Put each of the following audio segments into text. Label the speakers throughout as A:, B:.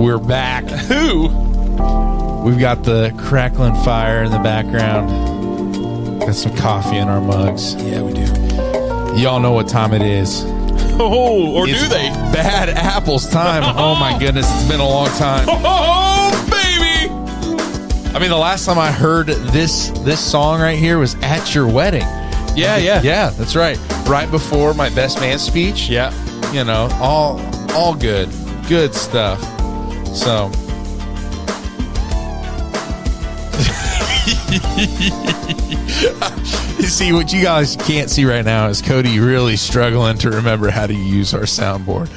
A: We're back.
B: Who?
A: We've got the crackling fire in the background. Got some coffee in our mugs.
B: Yeah, we do.
A: Y'all know what time it is.
B: Oh, or
A: It's
B: do they?
A: Bad Apples time. Oh my goodness, it's been a long time.
B: Oh, baby!
A: I mean, the last time I heard this song right here was at your wedding.
B: Yeah.
A: Yeah, that's right. Right before my best man speech.
B: Yeah.
A: You know, all good. Good stuff. So you see, what you guys can't see right now is Cody really struggling to remember how to use our soundboard.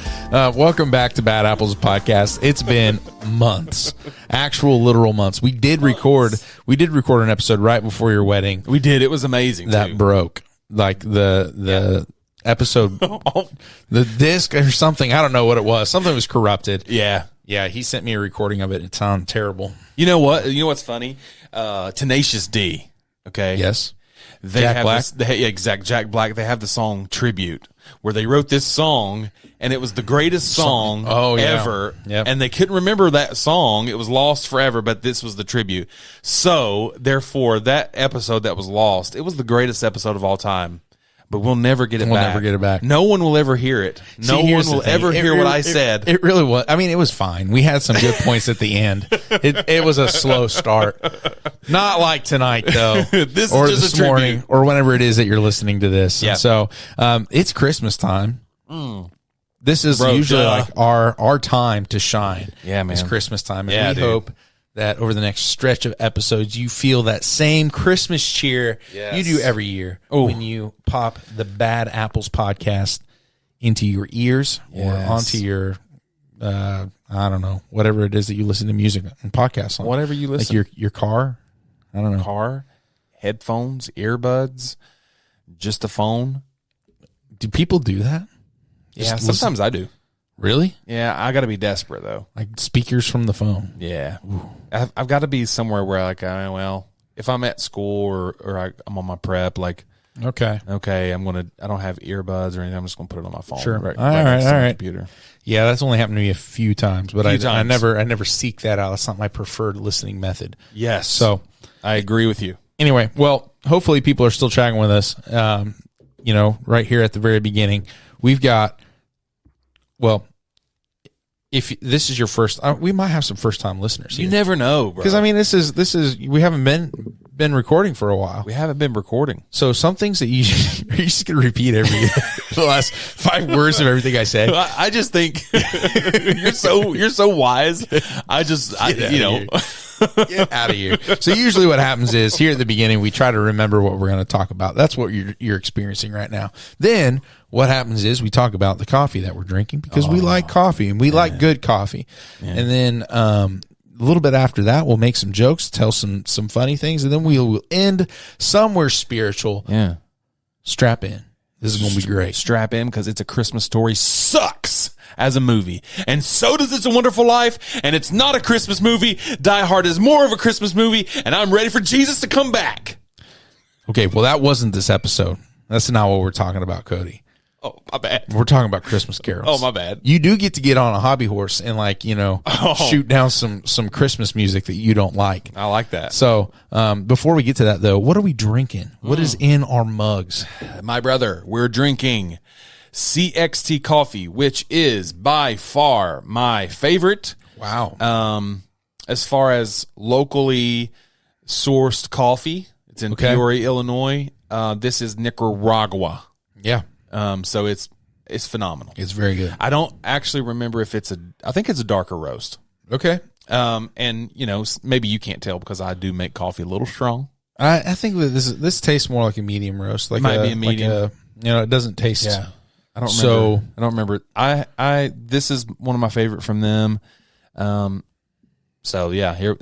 A: Welcome back to Bad Apples Podcast. It's been months, actual literal months. We did record an episode right before your wedding.
B: We did. It was amazing.
A: That
B: too.
A: broke. Like the episode, the disc or something. I don't know what it was. Something was corrupted.
B: Yeah.
A: Yeah, he sent me a recording of it. It sounded terrible.
B: You know what? You know what's funny? Tenacious D. Okay.
A: Yes.
B: They
A: Jack
B: have
A: Black?
B: Jack Black. They have the song Tribute, where they wrote this song, and it was the greatest song ever.
A: Yep.
B: And they couldn't remember that song. It was lost forever, but this was the tribute. So, therefore, that episode that was lost, it was the greatest episode of all time. But we'll never get it back.
A: We'll never get it back.
B: No one will ever hear it. No one will ever hear what I said.
A: It really was. I mean, it was fine. We had some good points at the end. It was a slow start. Not like tonight, though.
B: This
A: or
B: is just
A: this
B: a
A: morning,
B: tribute.
A: or whenever it is that you're listening to this.
B: Yeah.
A: And so it's Christmas time. This is
B: Bro,
A: usually
B: duh.
A: like our time to shine.
B: Yeah, man.
A: It's Christmas time. And
B: Yeah,
A: we
B: dude.
A: hope that over the next stretch of episodes, you feel that same Christmas cheer
B: Yes.
A: you do every year when you pop the Bad Apples podcast into your ears or
B: Yes.
A: onto your, I don't know, whatever it is that you listen to music and podcasts on.
B: Whatever you listen.
A: Like your car. I don't know.
B: Car, headphones, earbuds, just a phone.
A: Do people do that?
B: Yeah,
A: Just listen-
B: sometimes I do.
A: Really?
B: Yeah, I got to be desperate though.
A: Like speakers from the phone.
B: Yeah, I've got to be somewhere where like, well, if I'm at school or I'm on my prep, like,
A: Okay.
B: okay, I don't have earbuds or anything. I'm just gonna put it on my phone.
A: Sure.
B: Right,
A: All right.
B: next to
A: All
B: my
A: right.
B: Computer.
A: Yeah, that's only happened to me a few times, but I
B: times.
A: never seek that out. It's not my preferred listening method.
B: Yes.
A: So
B: I agree with you.
A: anyway, well, hopefully people are still chatting with us. Right here at the very beginning, we've got, well, if this is your first, we might have some first time listeners
B: You
A: here.
B: never know, bro.
A: Because I mean, this is we haven't been recording for a while.
B: we haven't been recording.
A: So some things that you are you just gonna repeat every the last 5 words of everything I say.
B: I just think you're so wise.
A: Get out of here. So usually what happens is here at the beginning, we try to remember what we're going to talk about. That's what you're experiencing right now. Then what happens is we talk about the coffee that we're drinking because we like coffee and we like good coffee. Yeah. And then a little bit after that, we'll make some jokes, tell some funny things, and then we'll end somewhere spiritual.
B: Yeah.
A: Strap in. This is going to be great.
B: Strap in because It's a Christmas Story sucks as a movie. And so does It's a Wonderful Life. And it's not a Christmas movie. Die Hard is more of a Christmas movie. And I'm ready for Jesus to come back.
A: Okay, well, that wasn't this episode. That's not what we're talking about, Cody.
B: Oh, my bad.
A: We're talking about Christmas carols.
B: Oh, my bad.
A: You do get to get on a hobby horse and shoot down some Christmas music that you don't like.
B: I like that.
A: So before we get to that, though, what are we drinking? What is in our mugs?
B: My brother, we're drinking CXT coffee, which is by far my favorite.
A: Wow.
B: As far as locally sourced coffee, it's in Peoria, Illinois. This is Nicaragua.
A: Yeah.
B: So it's phenomenal.
A: It's very good.
B: I don't actually remember if I think it's a darker roast.
A: Okay.
B: And maybe you can't tell because I do make coffee a little strong.
A: I think that this tastes more like a medium roast. Like
B: Might be a medium.
A: It doesn't taste.
B: Yeah. I don't remember. This is one of my favorite from them. So yeah,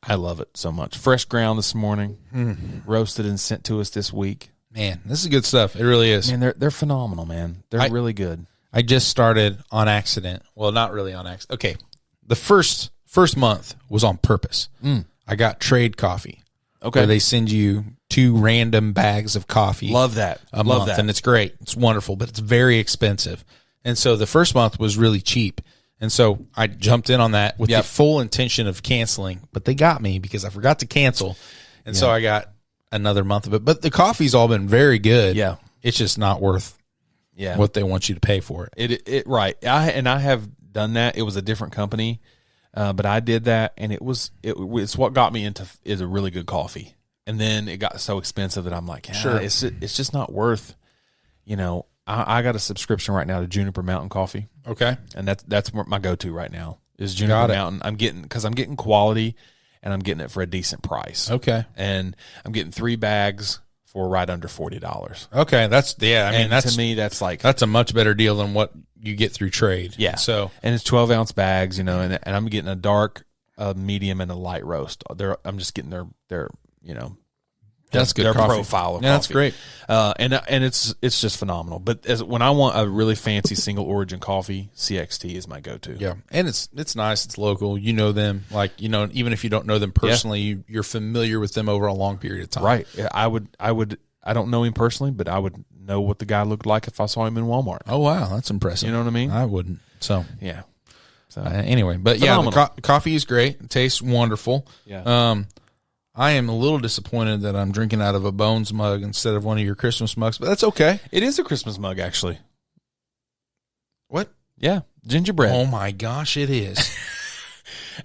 B: I love it so much. Fresh ground this morning, roasted and sent to us this week.
A: Man, this is good stuff. It really is.
B: Man, they're phenomenal, man. They're really good.
A: I just started on accident. Well, not really on accident. Okay. The first month was on purpose. I got trade coffee.
B: Okay.
A: Where they send you 2 random bags of coffee.
B: Love that.
A: A month. And it's great. It's wonderful, but it's very expensive. And so the first month was really cheap. And so I jumped in on that with the full intention of canceling, but they got me because I forgot to cancel. And so I got another month of it. But the coffee's all been very good.
B: Yeah.
A: It's just not worth what they want you to pay for it.
B: It right. I have done that. It was a different company, but I did that, and it's what got me into is a really good coffee. And then it got so expensive that I'm like, it's just not worth, I got a subscription right now to Juniper Mountain Coffee.
A: Okay.
B: And that's my go-to right now is Juniper Mountain. I'm getting quality, and I'm getting it for a decent price.
A: Okay.
B: And I'm getting 3 bags for right under $40.
A: Okay. That's
B: to me, that's
A: a much better deal than what you get through trade.
B: Yeah.
A: So,
B: and it's 12-ounce bags, and I'm getting a dark, a medium, and a light roast. I'm just getting their
A: that's good
B: their
A: coffee.
B: Profile of coffee.
A: That's great.
B: And it's just phenomenal. But when I want a really fancy single origin coffee, CXT is my go-to.
A: Yeah, and it's nice. It's local. You know them, even if you don't know them personally, you're familiar with them over a long period of time.
B: Right. I don't know him personally, but I would know what the guy looked like if I saw him in Walmart.
A: Oh wow, that's impressive.
B: You know what I mean?
A: I wouldn't. So
B: yeah. So
A: anyway, but phenomenal. The coffee is great. It tastes wonderful.
B: Yeah.
A: I am a little disappointed that I'm drinking out of a Bones mug instead of one of your Christmas mugs, but that's okay.
B: It is a Christmas mug, actually.
A: What?
B: Yeah, gingerbread.
A: Oh my gosh, it is.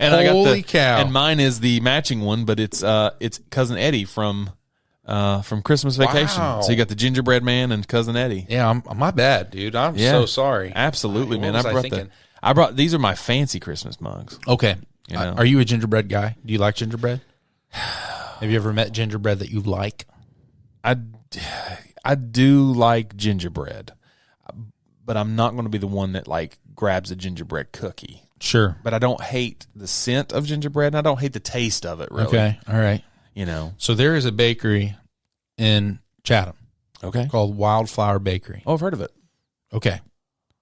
B: And
A: holy cow!
B: And mine is the matching one, but it's Cousin Eddie from Christmas Vacation.
A: Wow.
B: So you got the gingerbread man and Cousin Eddie.
A: Yeah, my bad, dude. I'm so sorry.
B: Absolutely, man.
A: What was
B: I brought these are my fancy Christmas mugs.
A: Okay. Are you a gingerbread guy? Do you like gingerbread? Have you ever met gingerbread that you like?
B: I do like gingerbread, but I'm not going to be the one that grabs a gingerbread cookie.
A: Sure.
B: But I don't hate the scent of gingerbread, and I don't hate the taste of it, really.
A: Okay. All right. So there is a bakery in Chatham.
B: Okay.
A: Called Wildflower Bakery.
B: Oh, I've heard of it.
A: Okay.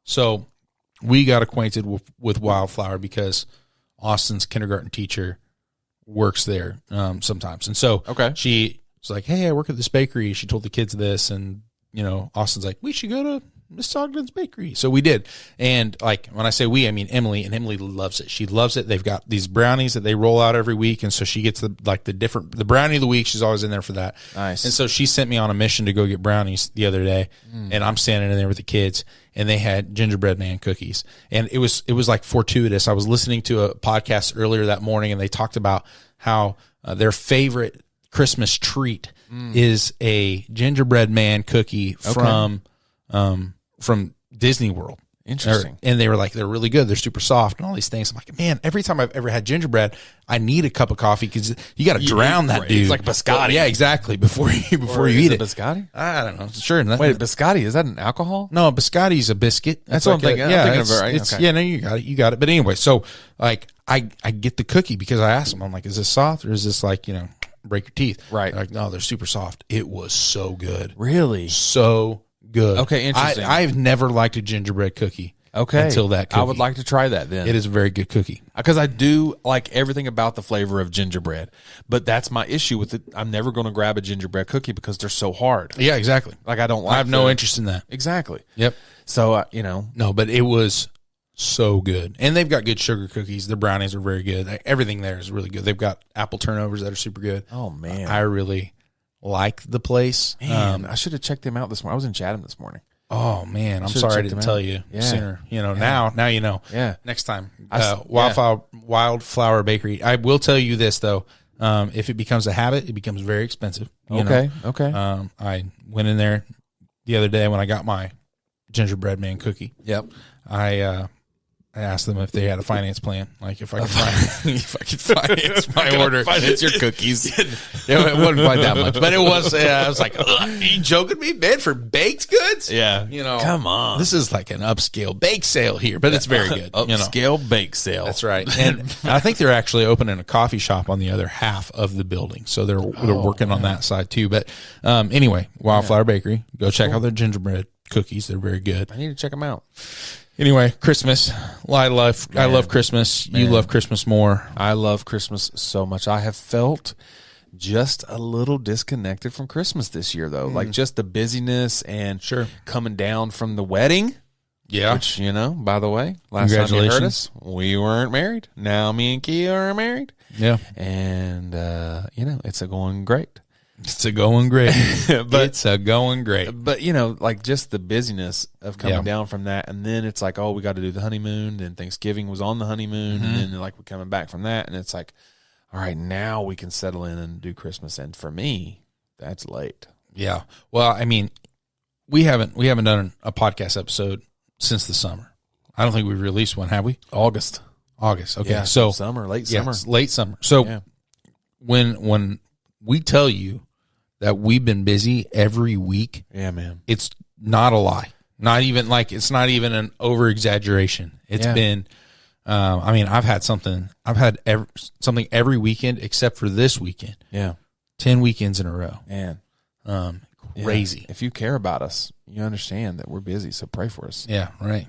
A: So we got acquainted with Wildflower because Austin's kindergarten teacher works there sometimes. And so she was like, hey, I work at this bakery. She told the kids this, and, Austin's like, we should go to Miss Ogden's bakery. So we did. And when I say we, I mean Emily, and Emily loves it. She loves it. They've got these brownies that they roll out every week. And so she gets the brownie of the week. She's always in there for that.
B: Nice.
A: And so she sent me on a mission to go get brownies the other day. And I'm standing in there with the kids, and they had gingerbread man cookies. And it was fortuitous. I was listening to a podcast earlier that morning, and they talked about how their favorite Christmas treat is a gingerbread man cookie from Disney World.
B: Interesting.
A: And they were like, they're really good. They're super soft and all these things. I'm like, man, every time I've ever had gingerbread, I need a cup of coffee because you got to drown that dude.
B: It's like biscotti.
A: Yeah, exactly. Before you eat it.
B: Biscotti?
A: I don't know. Sure.
B: Wait, biscotti, is that an alcohol?
A: No, biscotti's a biscuit.
B: That's what I'm thinking.
A: Yeah, no, you got it. But anyway, so I get the cookie because I asked them, I'm like, is this soft or is this break your teeth?
B: Right.
A: They're like, no, they're super soft. It was so good.
B: Really?
A: So good.
B: Okay, interesting.
A: I've never liked a gingerbread cookie.
B: Okay.
A: Until that cookie.
B: I would like to try that then.
A: It is a very good cookie.
B: Because I do like everything about the flavor of gingerbread. But that's my issue with it. I'm never going to grab a gingerbread cookie because they're so hard.
A: Yeah, exactly.
B: I don't like
A: I have no interest in that.
B: Exactly.
A: Yep.
B: So,
A: No, but it was so good. And they've got good sugar cookies. The brownies are very good. Everything there is really good. They've got apple turnovers that are super good.
B: Oh, man.
A: I really like the place.
B: Man, I should have checked them out this morning. I was in Chatham this morning.
A: Oh man, I'm sorry I didn't tell you sooner. Now you know.
B: Yeah.
A: Next time, Wildflower Bakery. I will tell you this though: if it becomes a habit, it becomes very expensive.
B: Okay.
A: I went in there the other day when I got my gingerbread man cookie.
B: Yep.
A: I asked them if they had a finance plan, like if I could finance my order,
B: finance your cookies.
A: It wasn't quite that much, but it was. I was like, are you joking me, man? For baked goods?
B: Yeah, come on.
A: This is like an upscale bake sale here, but it's very good.
B: Upscale bake sale.
A: That's right. And I think they're actually opening a coffee shop on the other half of the building, so they're working on that side too. But anyway, Wildflower Bakery, go check out their gingerbread cookies. They're very good.
B: I need to check them out.
A: Anyway, Christmas. I love Christmas. Man. You love Christmas more.
B: I love Christmas so much. I have felt just a little disconnected from Christmas this year, though. Like just the busyness and coming down from the wedding.
A: Yeah.
B: Which, by the way, last time you heard us, we weren't married. Now me and Kia are married.
A: Yeah.
B: And, it's going great.
A: It's a going great. It's a going great.
B: But, like just the busyness of coming down from that. And then it's like, oh, we got to do the honeymoon. Then Thanksgiving was on the honeymoon. And then like we're coming back from that. And it's like, all right, now we can settle in and do Christmas. And for me, that's late.
A: Yeah. Well, I mean, we haven't done a podcast episode since the summer. I don't think we've released one, have we?
B: August.
A: Okay.
B: Yeah,
A: so
B: late summer.
A: Late summer. So when we tell you that we've been busy every week,
B: yeah, man,
A: it's not a lie. Not even it's not even an over exaggeration. It's been, I've had something every weekend except for this weekend.
B: Yeah.
A: 10 weekends in a row.
B: Man.
A: Crazy.
B: Yeah. If you care about us, you understand that we're busy, so pray for us.
A: Yeah, right.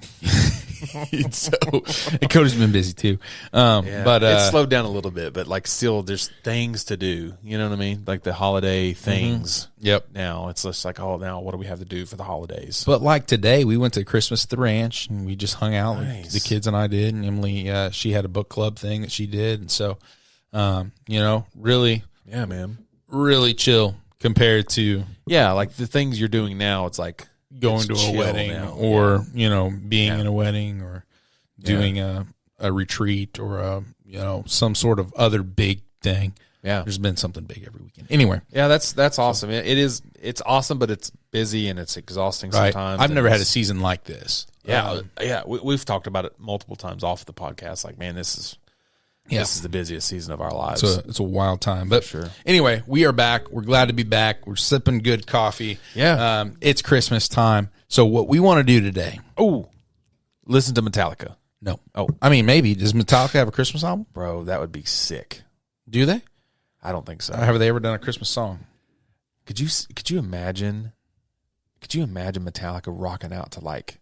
A: And Cody's been busy too. But
B: it's slowed down a little bit, but like still there's things to do. You know what I mean? Like the holiday things.
A: Yep.
B: Now it's just like, oh, now what do we have to do for the holidays?
A: But like today, we went to Christmas at the ranch and we just hung out.
B: Nice.
A: Like the kids and I did, and Emily, she had a book club thing that she did, and so, really,
B: yeah, man,
A: really chill compared to
B: like the things you're doing now. It's like
A: going to a wedding now. Or being in a wedding or doing a retreat or some sort of other big thing.
B: Yeah,
A: there's been something big every weekend. Anyway,
B: that's awesome. It's awesome, but it's busy and it's exhausting sometimes.
A: I've never had a season like this.
B: We've talked about it multiple times off the podcast. Like, man, this is the busiest season of our lives.
A: It's a wild time. But
B: sure.
A: Anyway, we are back. We're glad to be back. We're sipping good coffee.
B: Yeah.
A: It's Christmas time. So what we want to do today.
B: Oh, listen to Metallica.
A: No.
B: Oh.
A: I mean, maybe. Does Metallica have a Christmas album?
B: Bro, that would be sick.
A: Do they?
B: I don't think so.
A: Have they ever done a Christmas song?
B: Could you imagine Metallica rocking out to like,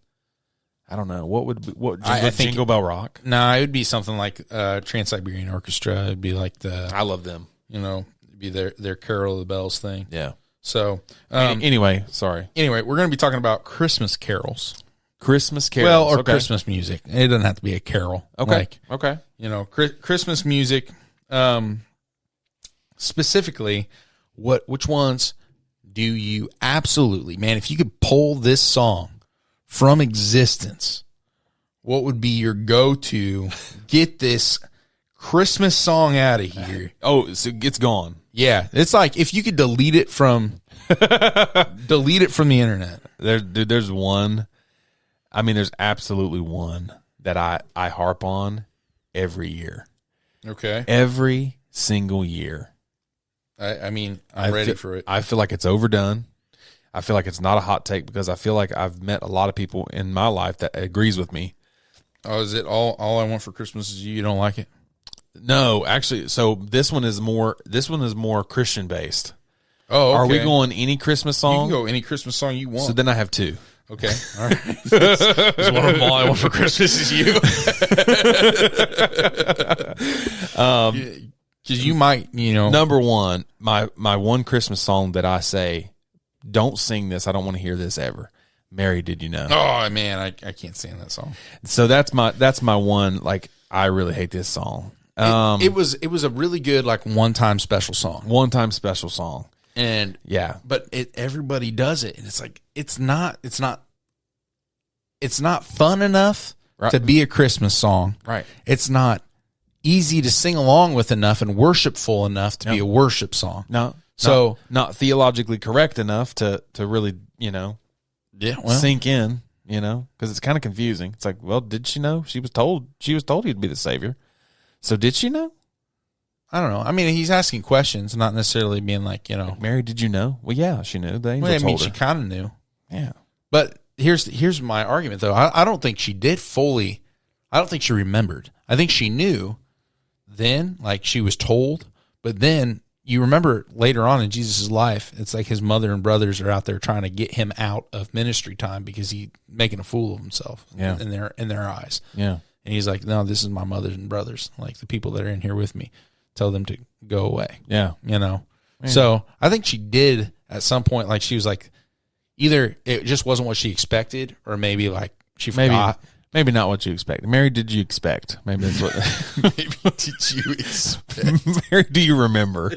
B: I don't know, what I think Jingle Bell Rock?
A: No, it would be something like Trans-Siberian Orchestra. It'd be like
B: I love them.
A: It'd be their Carol of the Bells thing.
B: Yeah.
A: So
B: anyway, sorry.
A: Anyway, we're going to be talking about Christmas carols.
B: Christmas carols.
A: Well, or Christmas music. It doesn't have to be a carol.
B: Okay. Okay.
A: Christmas music. Specifically, which ones do you absolutely, man, if you could pull this song from existence, what would be your go-to, get this Christmas song out of here?
B: Oh, so it's gone.
A: Yeah. It's like if you could delete it from the internet.
B: There's one. I mean, there's absolutely one that I harp on every year.
A: Okay.
B: Every single year.
A: I'm ready for it.
B: I feel like it's overdone. I feel like it's not a hot take because I feel like I've met a lot of people in my life that agrees with me.
A: Oh, is it all I want for Christmas is you? You don't like it?
B: No, actually. So this one is more Christian based.
A: Oh, okay.
B: Are we going any Christmas song?
A: You can go any Christmas song you want.
B: So then I have two.
A: Okay. All right. It's one of them. All I want for Christmas is you. Because you might,
B: Number one, my one Christmas song that I say, don't sing this. I don't want to hear this ever. Mary, did you know?
A: Oh man, I can't stand that song.
B: So that's my one. Like, I really hate this song.
A: It was a really good one-time special song. And
B: yeah,
A: but everybody does it, and it's like it's not fun enough to be a Christmas song.
B: Right.
A: It's not easy to sing along with enough and worshipful enough to be a worship song.
B: No.
A: So
B: not theologically correct enough to really, sink in, because it's kind of confusing. It's like, well, did she know? She was told he'd be the savior. So did she know?
A: I don't know. I mean, he's asking questions, not necessarily being like,
B: Mary, did you know? Well, yeah, she knew. The angel
A: told her.
B: She
A: kind of knew.
B: Yeah.
A: But here's my argument, though. I don't think she did fully. I don't think she remembered. I think she knew then, like she was told. But then you remember later on in Jesus' life, it's like his mother and brothers are out there trying to get him out of ministry time because he's making a fool of himself in their eyes.
B: Yeah.
A: And he's like, no, this is my mother and brothers, like the people that are in here with me. Tell them to go away.
B: Yeah.
A: Yeah. So I think she did at some point, like she was like, either it just wasn't what she expected, or maybe like she forgot.
B: Maybe not what you expect. Mary, did you expect? Maybe that's what.
A: Maybe did you expect?
B: Mary, do you remember?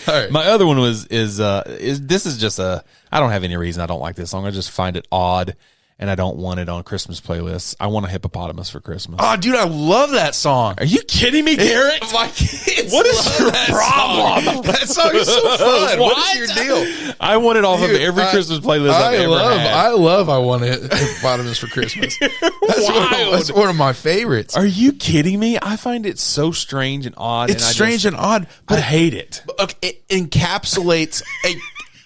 A: All right.
B: My other one is this is just I don't have any reason I don't like this song. I just find it odd, and I don't want it on Christmas playlists. I want a hippopotamus for Christmas.
A: Oh, dude, I love that song.
B: Are you kidding me, Garrett?
A: My kids
B: What is your problem?
A: Song. That song is so fun. What is your deal?
B: I want it off of every Christmas playlist I've ever had.
A: I want a hippopotamus for Christmas. That's one of my favorites.
B: Are you kidding me? I find it so strange and odd.
A: It's strange and odd, but
B: I hate it.
A: It encapsulates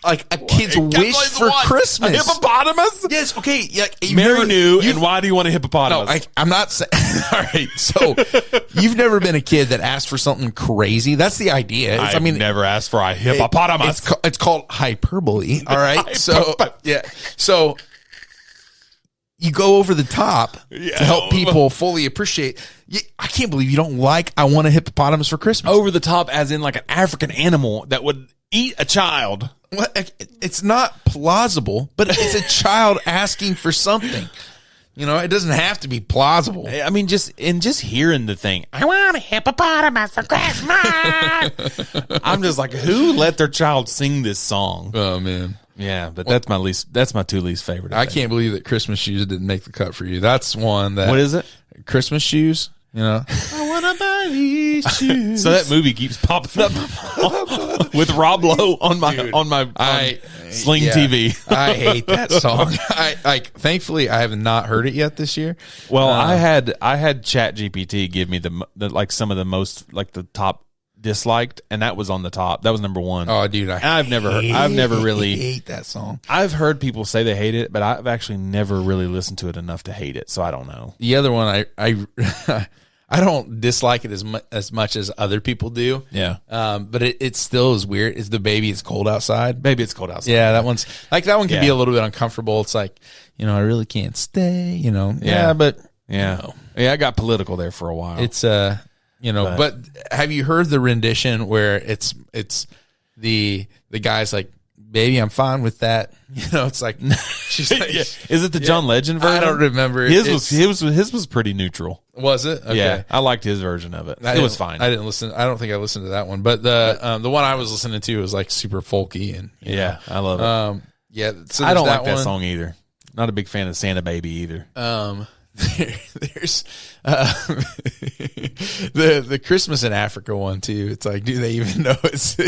A: a kid's wish for Christmas.
B: A hippopotamus?
A: Yes. Okay. Yeah.
B: Mary knew. And why do you want a hippopotamus?
A: No, I'm not saying. All right. So you've never been a kid that asked for something crazy. That's the idea.
B: I mean, never asked for a hippopotamus.
A: It's called hyperbole. All right. So yeah. So you go over the top to help people fully appreciate. I can't believe you don't like I want a hippopotamus for Christmas.
B: Over the top, as in like an African animal that would eat a child.
A: Well, it's not plausible, but it's a child asking for something. You know, it doesn't have to be plausible.
B: I mean, just hearing the thing, I want a hippopotamus for Christmas. I'm just like, who let their child sing this song?
A: Oh man.
B: Yeah, but that's my two least favorite.
A: I can't believe that Christmas Shoes didn't make the cut for you. That's one that.
B: What is it?
A: Christmas Shoes. You know, I want to buy these shoes.
B: So that movie keeps popping up with Rob Lowe on my Sling TV.
A: I hate that song. Thankfully I have not heard it yet this year.
B: Well, I had ChatGPT give me the like some of the most like the top disliked, and that was on the top. That was number one.
A: Oh, dude,
B: I've never really
A: hate that song.
B: I've heard people say they hate it, but I've actually never really listened to it enough to hate it. So I don't know.
A: The other one, I don't dislike it as much as other people do.
B: Yeah.
A: But it still is weird. Is the Baby It's Cold Outside?
B: Baby It's Cold Outside.
A: Yeah, that one can be a little bit uncomfortable. It's like, you know, I really can't stay. You know.
B: Yeah,
A: but
B: yeah,
A: you know.
B: Yeah. I got political there for a while.
A: It's you know, but have you heard the rendition where it's the guy's like, baby, I'm fine with that. You know, it's like, she's like,
B: is it the John Legend version?
A: I don't remember.
B: His was pretty neutral.
A: Was it? Okay.
B: Yeah, I liked his version of it. It was fine.
A: I didn't listen. I don't think I listened to that one, but the one I was listening to was like super folky and
B: yeah, I love it.
A: Yeah, so
B: I don't like that song either. Not a big fan of Santa Baby either.
A: There's the Christmas in Africa one too. It's like, do they even know it's?
B: No,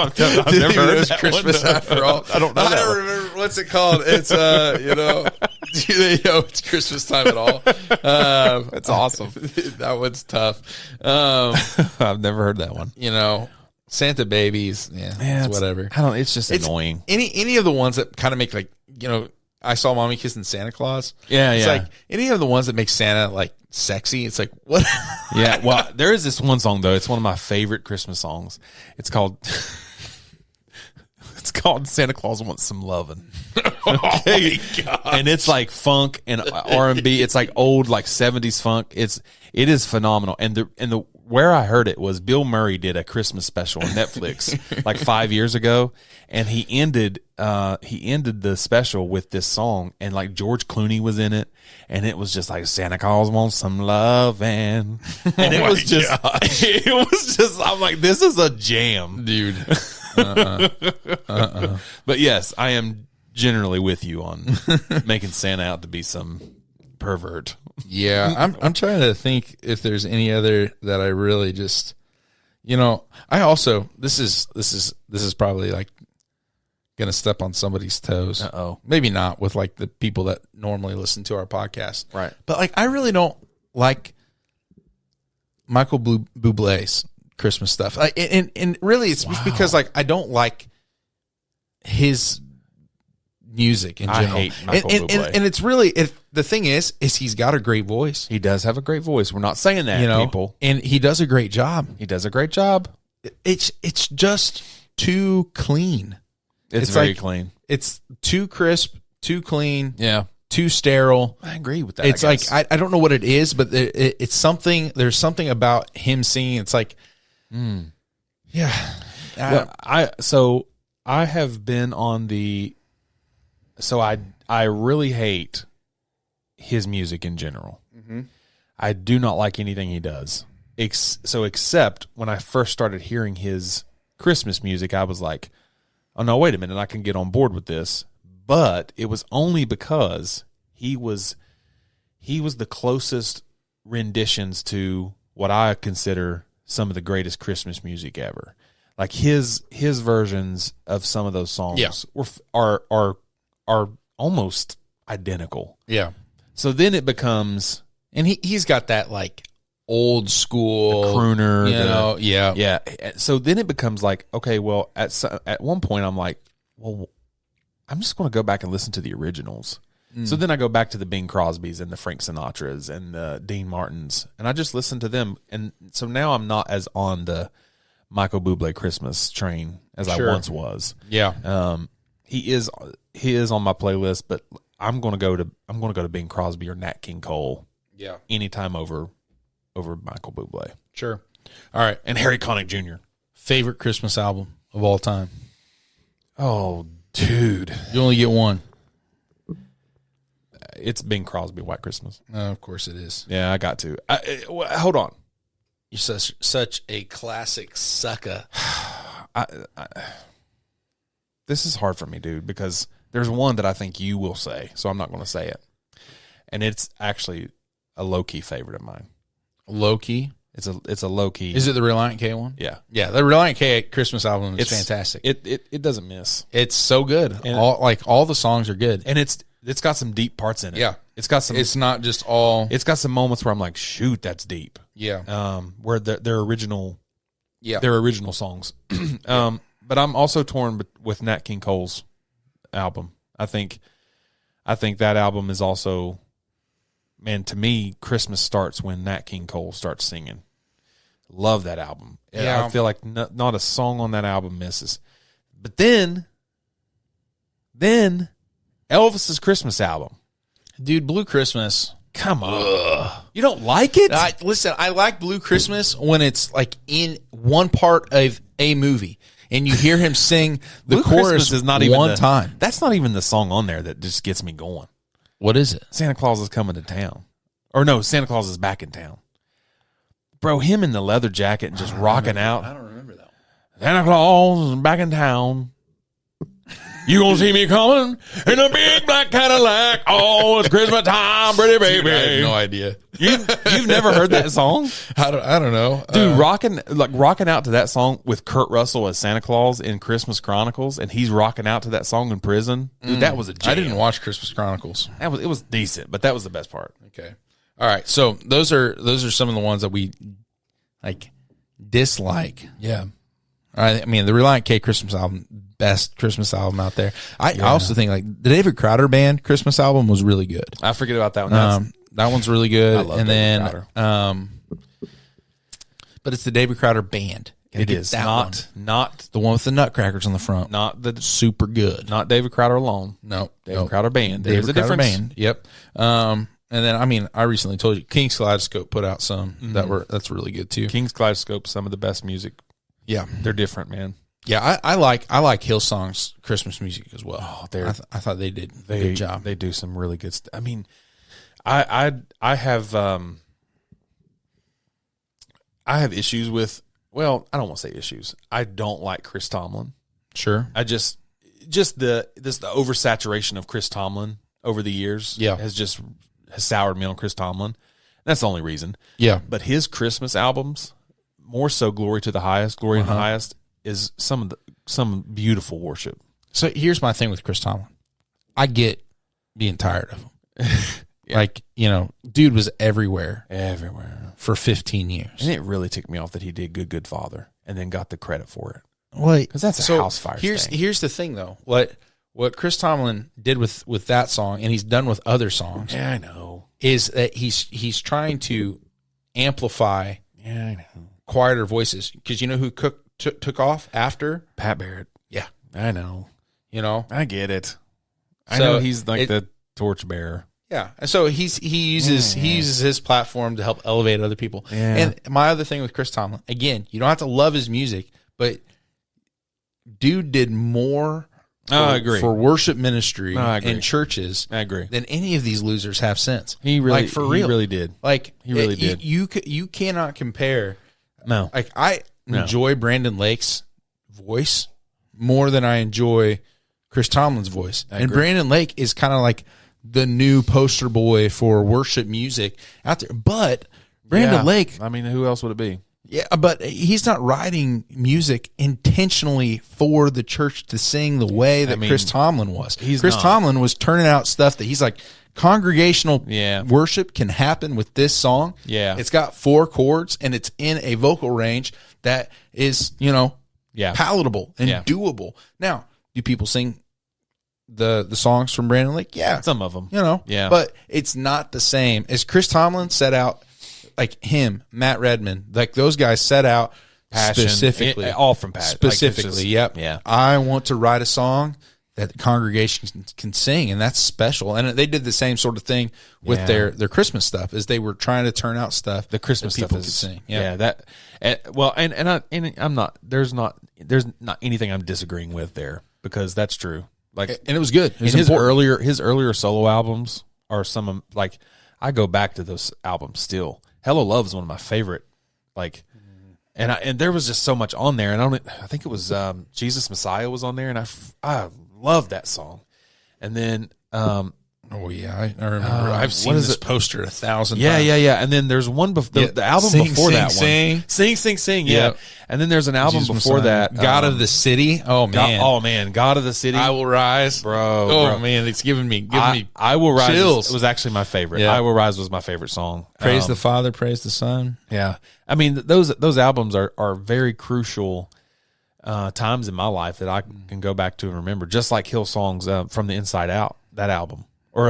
B: I've never heard that
A: Christmas
B: one.
A: after all.
B: I don't know.
A: I don't remember what's it called. It's you know, do they know it's Christmas time at all?
B: That's awesome.
A: That one's tough.
B: I've never heard that one.
A: You know, Santa Babies. Yeah, it's whatever.
B: I don't. It's just annoying.
A: Any of the ones that kind of make like, you know, I Saw Mommy Kissing Santa Claus.
B: Yeah,
A: it's like any of the ones that make Santa like sexy. It's like, what?
B: Yeah, well, there is this one song though. It's one of my favorite Christmas songs. It's called Santa Claus Wants Some Lovin'. Okay. Oh my God. And it's like funk and R&B. It's like old like 70s funk. It is phenomenal. And the where I heard it was Bill Murray did a Christmas special on Netflix like 5 years ago, and he ended the special with this song, and like George Clooney was in it, and it was just like Santa Claus wants some lovin', and it was just I'm like, this is a jam,
A: dude.
B: But yes, I am generally with you on making Santa out to be some pervert.
A: Yeah, I'm trying to think if there's any other that I really just, you know, I also this is probably like gonna step on somebody's toes. Maybe not with like the people that normally listen to our podcast,
B: right?
A: But like, I really don't like Michael Bublé's Christmas stuff, and really it's because like I don't like his music in general.
B: I hate Michael Bublé.
A: And it's really, the thing is he's got a great voice.
B: He does have a great voice. We're not saying that, you know, people.
A: And he does a great job. It's just too clean.
B: It's very like, clean.
A: It's too crisp, too clean.
B: Yeah.
A: Too sterile.
B: I agree with that.
A: It's like, I don't know what it is, but it's something, there's something about him singing. It's like, yeah.
B: Well, I have been on the So I really hate his music in general.
A: Mm-hmm.
B: I do not like anything he does. Except when I first started hearing his Christmas music, I was like, oh, no, wait a minute, I can get on board with this. But it was only because he was the closest renditions to what I consider some of the greatest Christmas music ever. Like his versions of some of those songs are almost identical.
A: Yeah.
B: So then it becomes,
A: and he's got that like old school
B: crooner,
A: yeah.
B: So then it becomes like, okay, well, at one point I'm like, well, I'm just going to go back and listen to the originals. So then I go back to the Bing Crosbys and the Frank Sinatras and the Dean Martins, and I just listen to them. And so now I'm not as on the Michael Bublé Christmas train as I once was.
A: Yeah.
B: He is on my playlist, but I'm going to go to Bing Crosby or Nat King Cole.
A: Yeah.
B: Anytime over Michael Bublé.
A: Sure. All right.
B: And Harry Connick Jr.
A: Favorite Christmas album of all time?
B: Oh, dude.
A: You only get one.
B: It's Bing Crosby, White Christmas.
A: Of course it is.
B: Yeah, I got to. Hold on.
A: You're such a classic sucker.
B: This is hard for me, dude, because there's one that I think you will say, so I'm not going to say it. And it's actually a low-key favorite of mine.
A: Low-key?
B: It's a low-key.
A: Is it the Reliant K one?
B: Yeah.
A: Yeah, the Reliant K Christmas album is fantastic.
B: It doesn't miss.
A: It's so good.
B: And
A: all the songs are good.
B: And it's got some deep parts in it.
A: Yeah.
B: It's
A: not just all.
B: It's got some moments where I'm like, shoot, that's deep.
A: Yeah.
B: Where their original songs. But I'm also torn with Nat King Cole's album. I think that album is also, man, to me, Christmas starts when Nat King Cole starts singing. Love that album.
A: Yeah.
B: I feel like not a song on that album misses. But then Elvis's Christmas album.
A: Dude, Blue Christmas.
B: Come on. Ugh. You don't like it?
A: Listen, I like Blue Christmas when it's like in one part of a movie and you hear him sing the chorus is not even one time.
B: That's not even the song on there that just gets me going.
A: What is it?
B: Santa Claus is coming to town. Or no, Santa Claus is back in town. Bro, him in the leather jacket and just rocking out.
A: I don't remember that one.
B: Santa Claus is back in town. You gonna see me coming in a big black Cadillac. Oh, it's Christmas time, pretty baby.
A: Dude, I have no idea.
B: You've never heard that song?
A: I don't know.
B: Dude, rocking out to that song with Kurt Russell as Santa Claus in Christmas Chronicles, and he's rocking out to that song in prison. Dude, that was a jam.
A: I didn't watch Christmas Chronicles.
B: It was decent, but that was the best part.
A: Okay. All right. So those are some of the ones that we like dislike.
B: Yeah.
A: All right. I mean, the Reliant K Christmas album, best Christmas album out there. I also think like the David Crowder Band Christmas album was really good.
B: I forget about that one.
A: That one's really good.
B: I love David Crowder.
A: But it's the David Crowder Band.
B: It is not
A: the one with the nutcrackers on the front.
B: Not the
A: super good.
B: Not David Crowder alone.
A: No,
B: David Crowder Band.
A: There's
B: a difference.
A: Band. Yep. And then I mean, I recently told you King's Kaleidoscope put out some that's really good too.
B: King's Kaleidoscope, some of the best music.
A: Yeah,
B: they're different, man.
A: Yeah, I like Hillsong's Christmas music as well.
B: Oh,
A: I thought they did a good job.
B: They do some really good stuff. I mean, I have issues with. Well, I don't want to say issues. I don't like Chris Tomlin.
A: Sure.
B: I just the oversaturation of Chris Tomlin over the years has soured me on Chris Tomlin. That's the only reason.
A: Yeah.
B: But his Christmas albums, more so Glory to the Highest, Glory in the Highest, is some beautiful worship.
A: So here's my thing with Chris Tomlin. I get being tired of him. Yeah. Like, dude was everywhere for 15 years.
B: And it really ticked me off that he did Good Father and then got the credit for it.
A: Well,
B: because that's a house fire thing.
A: Here's the thing, though. What Chris Tomlin did with that song, and he's done with other songs.
B: Yeah, I know.
A: Is that he's trying to amplify quieter voices. Because you know who took off after?
B: Pat Barrett.
A: Yeah.
B: I know.
A: I
B: get it. I know he's like the torchbearer.
A: Yeah, and so he uses his platform to help elevate other people.
B: Yeah.
A: And my other thing with Chris Tomlin, again, you don't have to love his music, but dude did more
B: I agree.
A: for worship ministry
B: I agree.
A: and churches,
B: I agree.
A: than any of these losers have since.
B: He really,
A: like, for real,
B: he really did.
A: Like
B: he really did.
A: You cannot compare.
B: No,
A: Like I enjoy Brandon Lake's voice more than I enjoy Chris Tomlin's voice. And Brandon Lake is kind of like the new poster boy for worship music out there. But Brandon Lake,
B: I mean, who else would it be?
A: yeah, but he's not writing music intentionally for the church to sing the way that Chris Tomlin was. Chris Tomlin was turning out stuff that he's like, congregational worship can happen with this song.
B: Yeah.
A: It's got 4 chords and it's in a vocal range that is, palatable and doable. Now, do people sing the songs from Brandon Lake? Yeah.
B: Some of them.
A: Yeah. But it's not the same. As Chris Tomlin set out, like him, Matt Redman, like those guys set out
B: passion,
A: specifically.
B: All from passion.
A: Specifically,
B: like
A: Yeah. I want to write a song that the congregation can sing, and that's special. And they did the same sort of thing with their Christmas stuff, is they were trying to turn out stuff
B: the Christmas
A: that people
B: stuff
A: could sing.
B: I'm not. There's not anything I'm disagreeing with there, because that's true. Like,
A: and it was good. It was
B: his earlier solo albums are some of, like, I go back to those albums still. Hello Love is one of my favorite, like, and there was just so much on there, and I think it was Jesus Messiah was on there, and I love that song. And then I remember. I've seen this poster 1,000 times. Yeah. And then there's one the album before that one. Sing. Yeah. And then there's an album
A: Jesus
B: before
A: Messiah.
B: that.
A: God of the City. Oh man.
B: God of the City.
A: I Will Rise,
B: bro.
A: Man, it's giving me
B: I Will Rise
A: chills.
B: was actually my favorite.
A: Yeah.
B: I Will Rise was my favorite song.
A: Praise the Father, praise the Son.
B: Yeah. I mean, those albums are very crucial times in my life that I can go back to and remember, just like Hillsong's From the Inside Out, that album. Or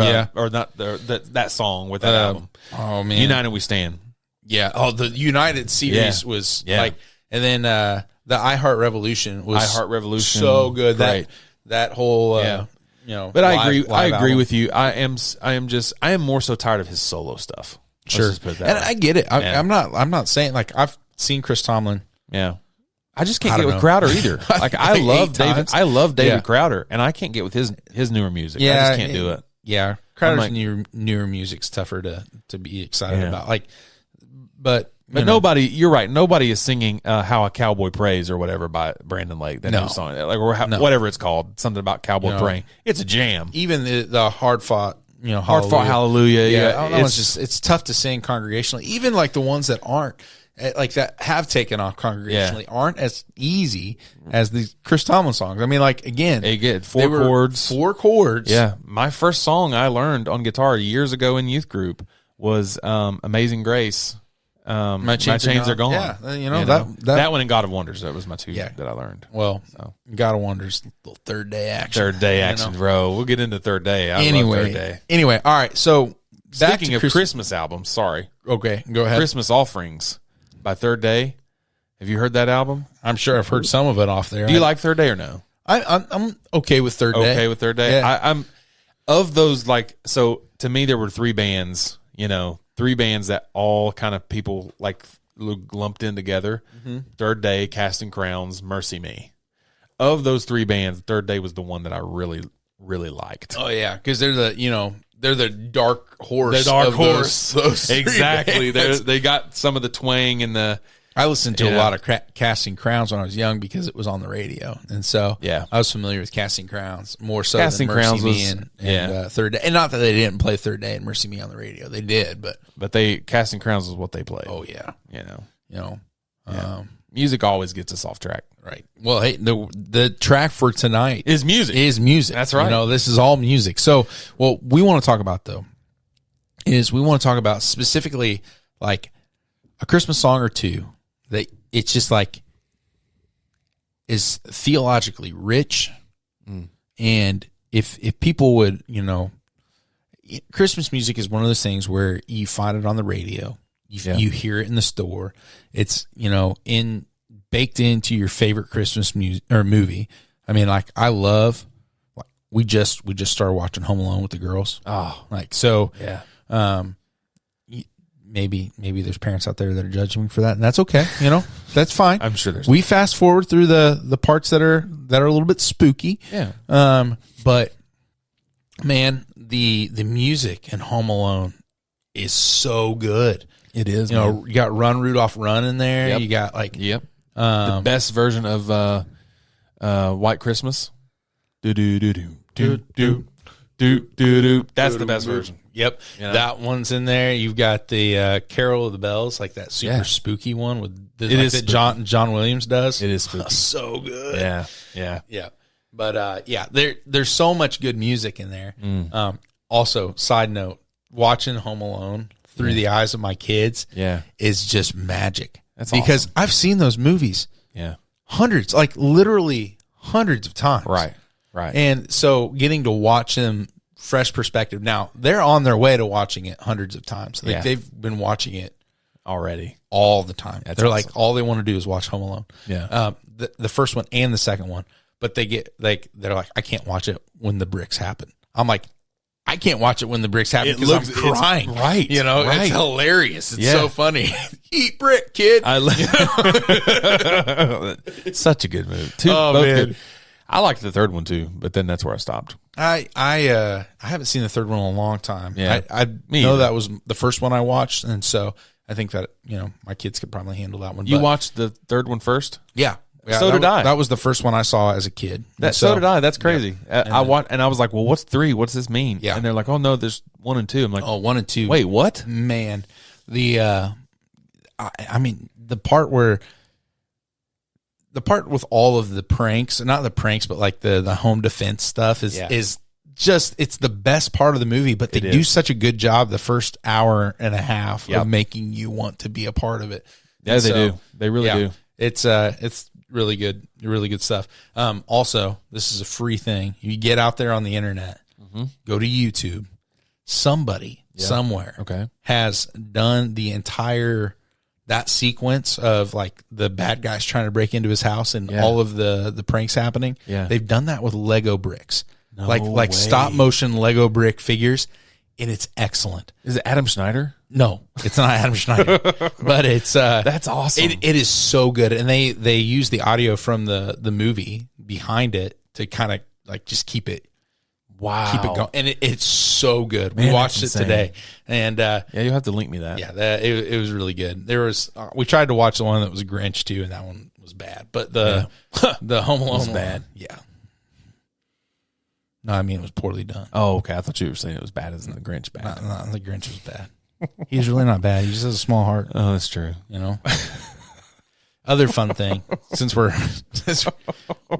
B: not that song with that album.
A: Oh man,
B: United We Stand.
A: Yeah. Oh, the United series was like, and then the iHeart Revolution was so good.
B: Great.
A: That whole
B: But I agree with you. I am more so tired of his solo stuff.
A: Sure, and I get it. I'm not saying, like, I've seen Chris Tomlin.
B: Yeah. I just can't get with Crowder either. Like, I love David Crowder, and I can't get with his newer music. I just can't do it.
A: Yeah, Crowder's newer music's tougher to be excited about. Like, but
B: nobody. You're right. Nobody is singing "How a Cowboy Prays" or whatever by Brandon Lake. That new song, whatever it's called, something about cowboy praying. It's a jam.
A: Even the hard fought,
B: Hallelujah.
A: Yeah, I don't know, it's tough to sing congregationally. Even like the ones that aren't, like, that have taken off congregationally, aren't as easy as the Chris Tomlin songs. I mean, like, again,
B: they get 4 chords.
A: 4 chords.
B: Yeah. My first song I learned on guitar years ago in youth group was Amazing Grace. My chains are gone.
A: Yeah,
B: that one and God of Wonders. That was my 2 that I learned.
A: Well, God of Wonders, little third day action.
B: Bro. We'll get into Third Day. I love Third Day.
A: Anyway, all right. So,
B: speaking of Christmas albums, sorry.
A: Okay, go ahead.
B: Christmas Offerings by Third Day. Have you heard that album?
A: I'm sure I've heard some of it off there.
B: Do you like Third Day or no?
A: I'm okay with Third Day.
B: Okay with Third Day?
A: Yeah.
B: I'm of those, like, so to me there were 3 bands, 3 bands that all kind of people like lumped in together. Mm-hmm. Third Day, Casting Crowns, Mercy Me. Of those 3 bands, Third Day was the one that I really, really liked.
A: Oh yeah, because they're the dark horse.
B: The dark horse.
A: Those
B: exactly. They got some of the twang and the.
A: I listened to a lot of Casting Crowns when I was young because it was on the radio, and so I was familiar with Casting Crowns more so
B: Casting
A: than Mercy
B: Crowns
A: Me and Third Day. And not that they didn't play Third Day and Mercy Me on the radio, they did, but
B: Casting Crowns is what they played.
A: Oh yeah,
B: music always gets us off track.
A: Right. Well, hey, the track for tonight
B: is music.
A: That's
B: right.
A: This is all music. So, what we want to talk about, though, is we want to talk about specifically, like, a Christmas song or two that it's just like is theologically rich, and if people would, Christmas music is one of those things where you find it on the radio, you hear it in the store, it's baked into your favorite Christmas music or movie. I mean, like, I love, like, we just started watching Home Alone with the girls.
B: Oh,
A: like, so,
B: yeah.
A: maybe there's parents out there that are judging me for that, and that's okay. You know, that's fine.
B: I'm sure there's.
A: We fast forward through the parts that are a little bit spooky.
B: Yeah.
A: But man, the music in Home Alone is so good.
B: It is.
A: You know, you got Run Rudolph Run in there.
B: Yep.
A: You got like
B: the best version of White Christmas. Do do do do do do do do do. That's the best version.
A: Yep,
B: You know?
A: that one's in there. You've got the Carol of the Bells, like that super spooky one with that John Williams does.
B: It is spooky.
A: So good.
B: Yeah.
A: But there's so much good music in there. Also, side note, watching Home Alone through the eyes of my kids is just magic.
B: That's
A: because
B: awesome.
A: I've seen those movies hundreds, like literally hundreds of times.
B: Right.
A: And so getting to watch them fresh perspective. Now, they're on their way to watching it hundreds of times. Like they've been watching it
B: already
A: all the time.
B: That's
A: they're
B: awesome.
A: like, all they want to do is watch Home Alone.
B: Yeah.
A: The first one and the second one. But they get like, they're like, I can't watch it when the bricks happen. I'm like, I can't watch it when the bricks happen because I'm crying.
B: Right.
A: You know, it's hilarious. It's so funny. Eat brick, kid.
B: Such a good movie.
A: Oh,
B: both
A: man.
B: good. I liked the third one too, but then that's where I stopped.
A: I haven't seen the third one in a long time.
B: Yeah.
A: I know that was the first one I watched, and so I think that, you know, my kids could probably handle that one.
B: You watched the third one first?
A: Yeah.
B: So did I.
A: That was the first one I saw as a kid.
B: So did I. That's crazy. I was like, well, what's 3? What's this mean?
A: Yeah.
B: And they're like, oh no, there's 1 and 2. I'm like,
A: 1 and 2.
B: Wait, what?
A: Man, I mean, the part with all of the pranks, not the pranks, but like the home defense stuff is just, it's the best part of the movie, but they do such a good job the first hour and a half of making you want to be a part of it.
B: Yeah, they do. They really do.
A: It's really good stuff. Also, this is a free thing. You get out there on the internet, go to YouTube. Somebody somewhere has done the entire that sequence of like the bad guys trying to break into his house and all of the pranks happening. Yeah. They've done that with Lego bricks.
B: No
A: like
B: way.
A: stop motion Lego brick figures, and it's excellent.
B: Is it Adam Schneider?
A: No, it's not Adam Schneider, but it's
B: that's awesome.
A: It is so good, and they use the audio from the movie behind it to kind of like just keep it going, and it's so good.
B: Man,
A: we watched it today, and
B: you'll have to link me that.
A: Yeah, it was really good. There was we tried to watch the one that was Grinch too, and that one was bad, but the Home Alone
B: was bad.
A: Yeah. No, I mean it was poorly done.
B: Oh, okay. I thought you were saying it was bad as in the Grinch bad.
A: No, the Grinch was bad. He's really not bad. He just has a small heart.
B: Oh, that's true.
A: You know. Other fun thing, since we're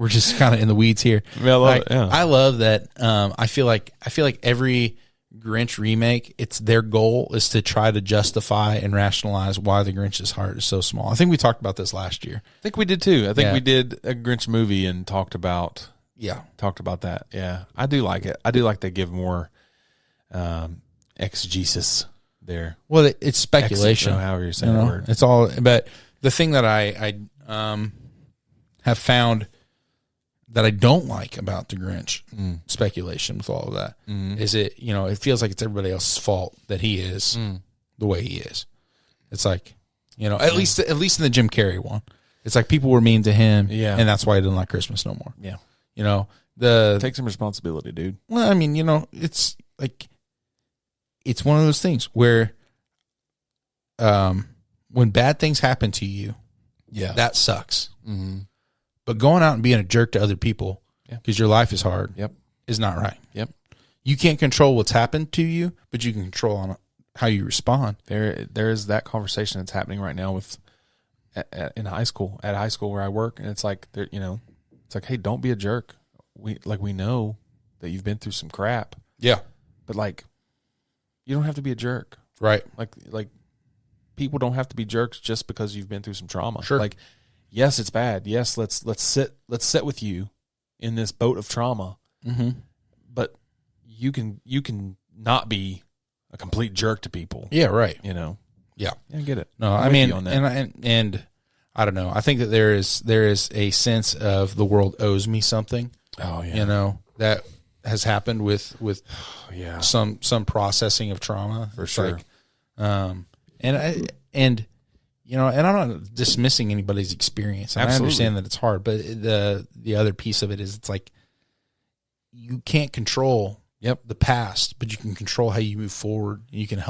A: just kind of in the weeds here.
B: Yeah,
A: I love that. I feel like every Grinch remake, it's their goal is to try to justify and rationalize why the Grinch's heart is so small. I think we talked about this last year.
B: I think we did too. I think we did a Grinch movie and talked about that. Yeah, I do like it. I do like they give more exegesis there.
A: Well, it's speculation.
B: However you're saying the word.
A: It's all. But the thing that I have found that I don't like about the Grinch, speculation with all of that, is it feels like it's everybody else's fault that he is the way he is. It's like, at least in the Jim Carrey one, it's like people were mean to him, and that's why he didn't like Christmas no more.
B: Yeah.
A: Take
B: some responsibility, dude.
A: Well, I mean, it's like, it's one of those things where, when bad things happen to you, that sucks. Mm-hmm. But going out and being a jerk to other people because your life is hard, is not right. Yep. You can't control what's happened to you, but you can control on how you respond.
B: There is that conversation that's happening right now at high school where I work, and it's like it's like, hey, don't be a jerk. We know that you've been through some crap.
A: Yeah.
B: But like, you don't have to be a jerk.
A: Right.
B: Like people don't have to be jerks just because you've been through some trauma.
A: Sure.
B: Like, yes, it's bad. Yes, let's sit with you in this boat of trauma. Mm-hmm. But you can not be a complete jerk to people.
A: Yeah. Right.
B: Yeah. I get it.
A: No, I mean, and I don't know. I think that there is a sense of the world owes me something.
B: Oh yeah.
A: That has happened with some processing of trauma
B: for sure.
A: Like, And I'm not dismissing anybody's experience. And I understand that it's hard, but the other piece of it is it's like you can't control the past, but you can control how you move forward. You can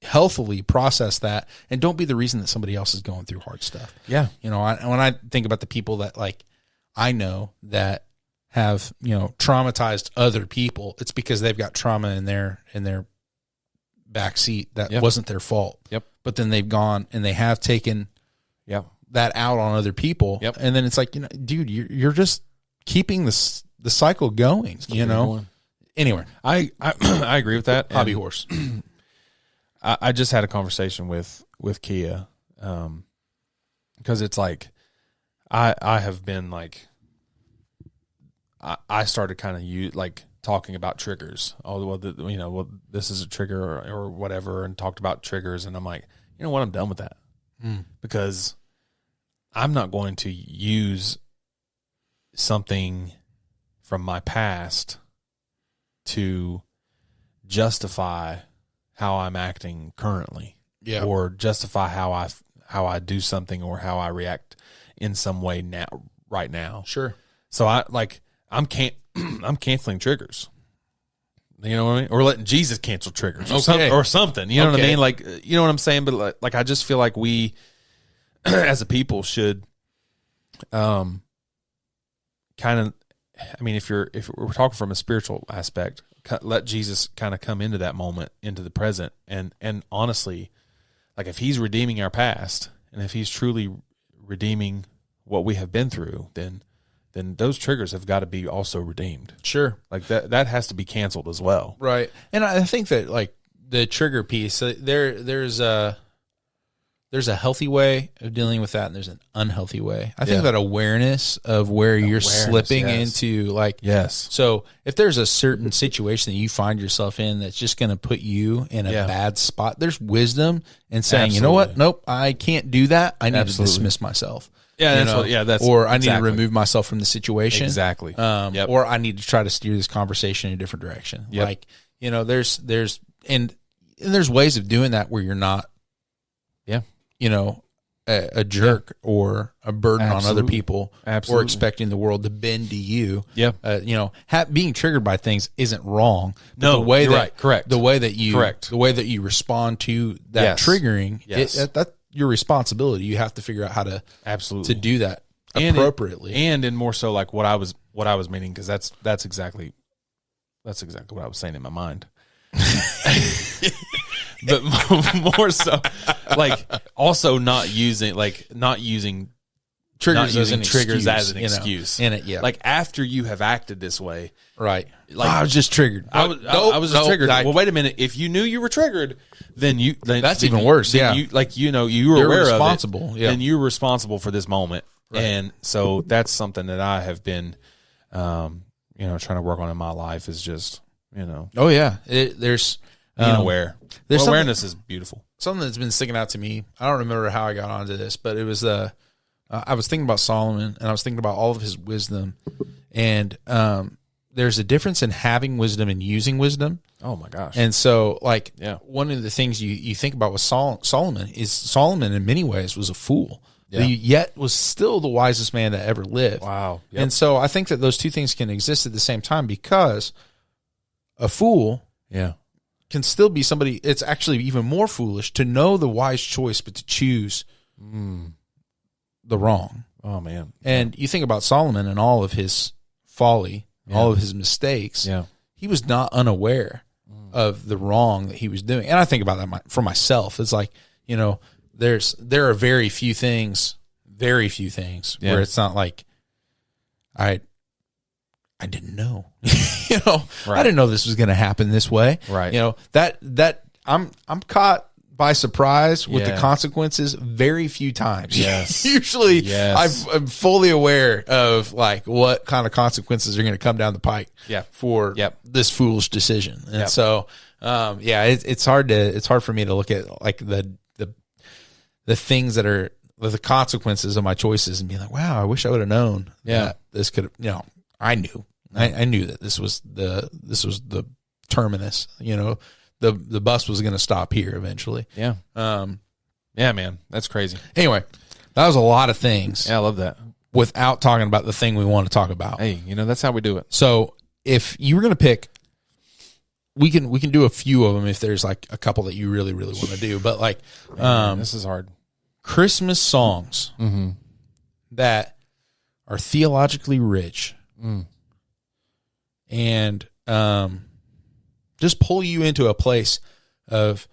A: healthily process that, and don't be the reason that somebody else is going through hard stuff.
B: Yeah.
A: When I think about the people that like I know that have, traumatized other people, it's because they've got trauma in their backseat that wasn't their fault.
B: Yep.
A: But then they've gone and they have taken that out on other people.
B: Yep.
A: And then it's like, dude, you're just keeping the cycle going, Anyway,
B: I agree with that.
A: Hobby horse.
B: I just had a conversation with Kia, because it's like I have been like I started kind of talking about triggers. This is a trigger or whatever, and talked about triggers, and I'm like, you know what, I'm done with that because I'm not going to use something from my past to justify how I'm acting currently, or justify how I do something or how I react in some way right now.
A: Sure.
B: So I'm canceling triggers. You know what I mean? Or letting Jesus cancel triggers or something. You know what I mean? Like, you know what I'm saying? But like I just feel like we as a people should kind of, I mean, if we're talking from a spiritual aspect, let Jesus kind of come into that moment, into the present, and honestly, like if he's redeeming our past, and if he's truly redeeming what we have been through, then those triggers have got to be also redeemed.
A: Sure.
B: Like that has to be canceled as well.
A: Right. And I think that like the trigger piece, there's a healthy way of dealing with that, and there's an unhealthy way. I think that awareness of where you're slipping into, like, so if there's a certain situation that you find yourself in that's just going to put you in a bad spot, there's wisdom in saying, you know what? Nope, I can't do that. I need to dismiss myself.
B: Yeah,
A: or I need to remove myself from the situation.
B: Exactly.
A: Or I need to try to steer this conversation in a different direction.
B: Yep.
A: Like, there's ways of doing that where you're not, a jerk or a burden on other people, or expecting the world to bend to you.
B: Yeah.
A: Being triggered by things isn't wrong.
B: No,
A: the way
B: you're right. Correct.
A: The way that you respond to that triggering, that's your responsibility. You have to figure out how to to do that appropriately,
B: and more so like what I was meaning, because that's exactly what I was saying in my mind. But more so, like, also not using triggers as an excuse. Like, after you have acted this way,
A: right?
B: Like,
A: I was just triggered.
B: I was just triggered. Well, wait a minute. If you knew you were triggered, then
A: that's even worse.
B: You were aware
A: responsible.
B: Of it. Then you're responsible for this moment. Right. And so that's something that I have been, trying to work on in my life, is just,
A: Oh yeah, there's
B: being aware. Awareness is beautiful.
A: Something that's been sticking out to me. I don't remember how I got onto this, but it was I was thinking about Solomon, and I was thinking about all of his wisdom, and there's a difference in having wisdom and using wisdom.
B: Oh my gosh!
A: And so, like, one of the things you think about with Solomon is Solomon in many ways was a fool. Yeah. Yet was still the wisest man that ever lived.
B: Wow! Yep.
A: And so I think that those two things can exist at the same time, because a fool, can still be somebody. It's actually even more foolish to know the wise choice, but to choose the wrong.
B: Oh man!
A: And you think about Solomon and all of his folly, all of his mistakes.
B: Yeah,
A: he was not unaware of the wrong that he was doing. And I think about that for myself. It's like, there are very few things where it's not like I didn't know.
B: Right.
A: I didn't know this was going to happen this way.
B: Right.
A: That I'm caught by surprise with the consequences very few times.
B: Yes.
A: Usually I'm fully aware of like what kind of consequences are going to come down the pike for this foolish decision. And so, it's hard for me to look at like the things that are the consequences of my choices and be like, wow, I wish I would have known that this could have, I knew. I knew that this was the terminus. The bus was going to stop here eventually.
B: Yeah. Yeah, man. That's crazy.
A: Anyway, that was a lot of things.
B: Yeah, I love that.
A: Without talking about the thing we want to talk about.
B: Hey, that's how we do it.
A: So if you were going to pick, we can do a few of them if there's like a couple that you really, really want to do. But like,
B: this is hard.
A: Christmas songs that are theologically rich and just pull you into a place of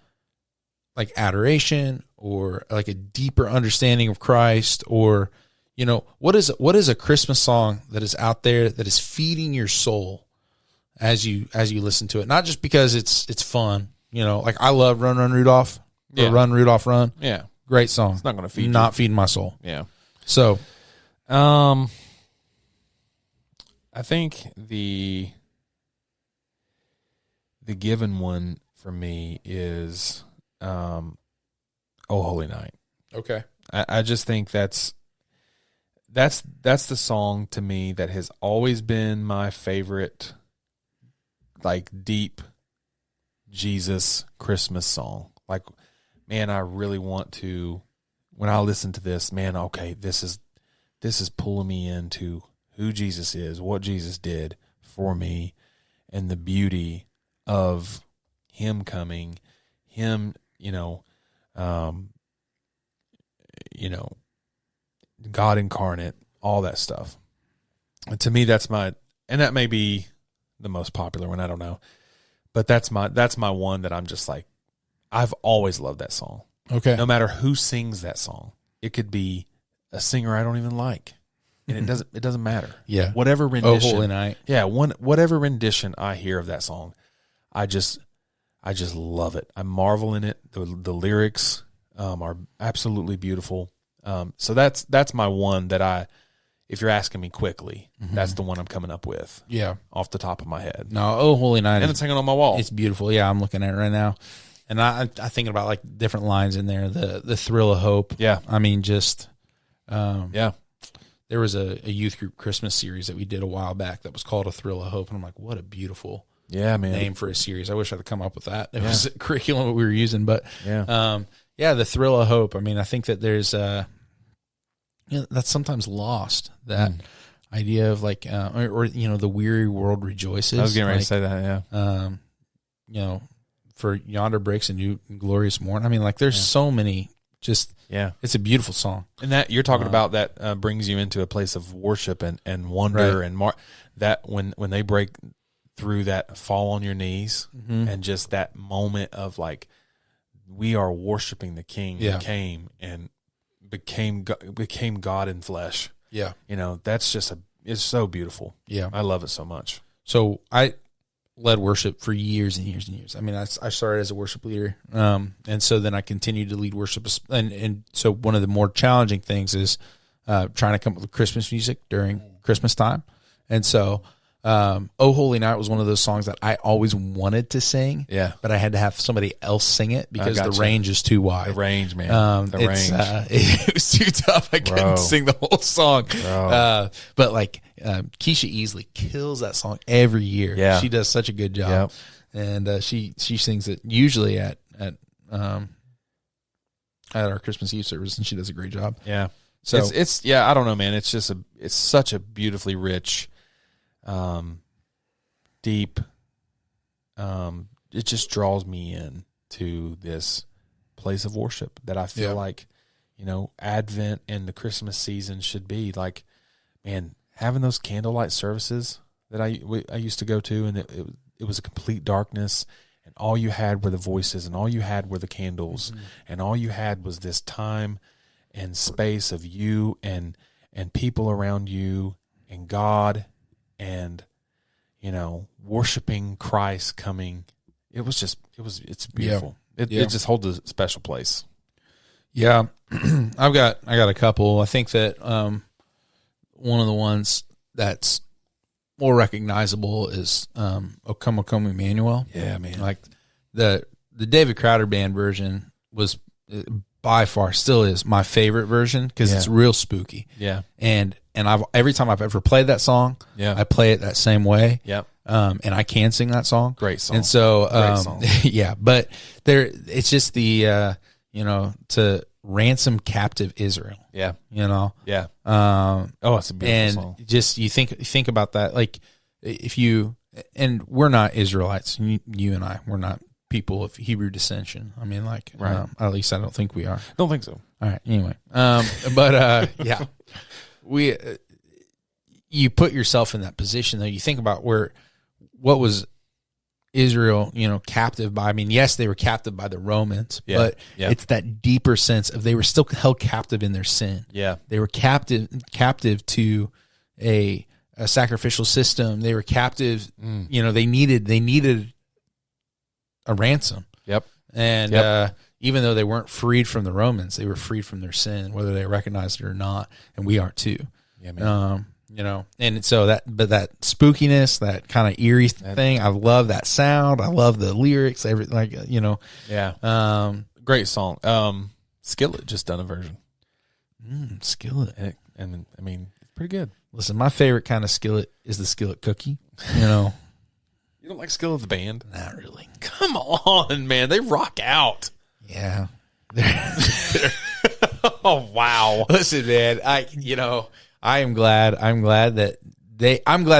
A: like adoration or like a deeper understanding of Christ, or what is a Christmas song that is out there that is feeding your soul as you listen to it, not just because it's fun. Like I love Run Run Rudolph, or Run Rudolph Run.
B: Yeah,
A: great song.
B: It's not going to feed
A: feeding my soul.
B: Yeah.
A: So,
B: I think the given one for me is "Oh Holy Night."
A: Okay.
B: I just think that's the song to me that has always been my favorite, like deep Jesus Christmas song. Like, man, I really want to, when I listen to this, man, okay, this is pulling me into who Jesus is, what Jesus did for me, and the beauty of him coming, him, God incarnate, all that stuff. And to me, and that may be the most popular one, I don't know. But that's my one that I'm just like, I've always loved that song.
A: Okay.
B: No matter who sings that song. It could be a singer I don't even like. And it doesn't matter.
A: Yeah.
B: Whatever rendition.
A: Oh Holy Night.
B: Yeah, whatever rendition I hear of that song, I just love it. I marvel in it. The lyrics are absolutely beautiful. So that's my one that if you're asking me quickly, that's the one I'm coming up with.
A: Yeah.
B: Off the top of my head.
A: No, Oh Holy Night.
B: And it's hanging on my wall.
A: It's beautiful. Yeah, I'm looking at it right now. And I thinking about like different lines in there. The thrill of hope.
B: Yeah.
A: I mean, just
B: yeah.
A: There was a youth group Christmas series that we did a while back that was called A Thrill of Hope. And I'm like, what a beautiful name for a series. I wish I could come up with that. It was a curriculum that we were using. But The Thrill of Hope. I mean, I think that there's that's sometimes lost, that idea of like, or the weary world rejoices.
B: I was getting ready to say that,
A: yeah. For yonder breaks a new glorious morn. I mean, like there's so many, just, it's a beautiful song.
B: And that you're talking about that brings you into a place of worship and wonder, and that when they break through that, fall on your knees, and just that moment of like, we are worshiping the King who came and became God in flesh.
A: Yeah.
B: That's just it's so beautiful.
A: Yeah.
B: I love it so much.
A: So I led worship for years and years and years. I mean, I started as a worship leader. And so then I continued to lead worship. And so one of the more challenging things is trying to come up with Christmas music during Christmas time. And so Oh Holy Night was one of those songs that I always wanted to sing. Yeah. But I had to have somebody else sing it because the range is too wide.
B: The range, man. The range.
A: It was too tough. I couldn't sing the whole song. But like Keisha Easley kills that song every year. Yeah. She does such a good job. Yep. And she sings it usually at our Christmas Eve service, and she does a great job.
B: Yeah. So it's I don't know, man. It's just it's such a beautifully rich, deep, it just draws me in to this place of worship that I feel like, Advent and the Christmas season should be like, man, having those candlelight services that I used to go to, and it was a complete darkness, and all you had were the voices, and all you had were the candles, and all you had was this time and space of you and people around you and God, and worshiping Christ coming. It's beautiful. It just holds a special place.
A: Yeah. I got a couple. I think that one of the ones that's more recognizable is O Come, O Come, Emmanuel.
B: Yeah, man.
A: Like the David Crowder band version was by far still is my favorite version because it's real spooky. Yeah. And every time I've ever played that song, I play it that same way.
B: Yep.
A: And I can sing that song.
B: Great song.
A: And so,
B: Great song.
A: yeah, but it's just the to ransom captive Israel.
B: Yeah.
A: Yeah.
B: It's a beautiful song.
A: Just you think about that. Like if you, and we're not Israelites, you and I, we're not people of Hebrew descension. I mean, like,
B: right.
A: At least I don't think we are.
B: Don't think so.
A: All right. Anyway. Yeah, you put yourself in that position though. You think about what was Israel, captive by. I mean, yes, they were captive by the Romans, but it's that deeper sense of they were still held captive in their sin.
B: Yeah.
A: They were captive to a sacrificial system. They were captive. They needed a ransom.
B: Yep.
A: And even though they weren't freed from the Romans, they were freed from their sin, whether they recognized it or not. And we are too. Yeah, man. And so that spookiness, that kind of eerie thing, I love that sound. I love the lyrics,
B: Yeah. Great song. Skillet just done a version.
A: Skillet.
B: And I mean, it's pretty good.
A: Listen, my favorite kind of skillet is the skillet cookie.
B: You don't like Skillet the band?
A: Not really.
B: Come on, man. They rock out.
A: Yeah.
B: Oh, wow.
A: Listen, man, I'm glad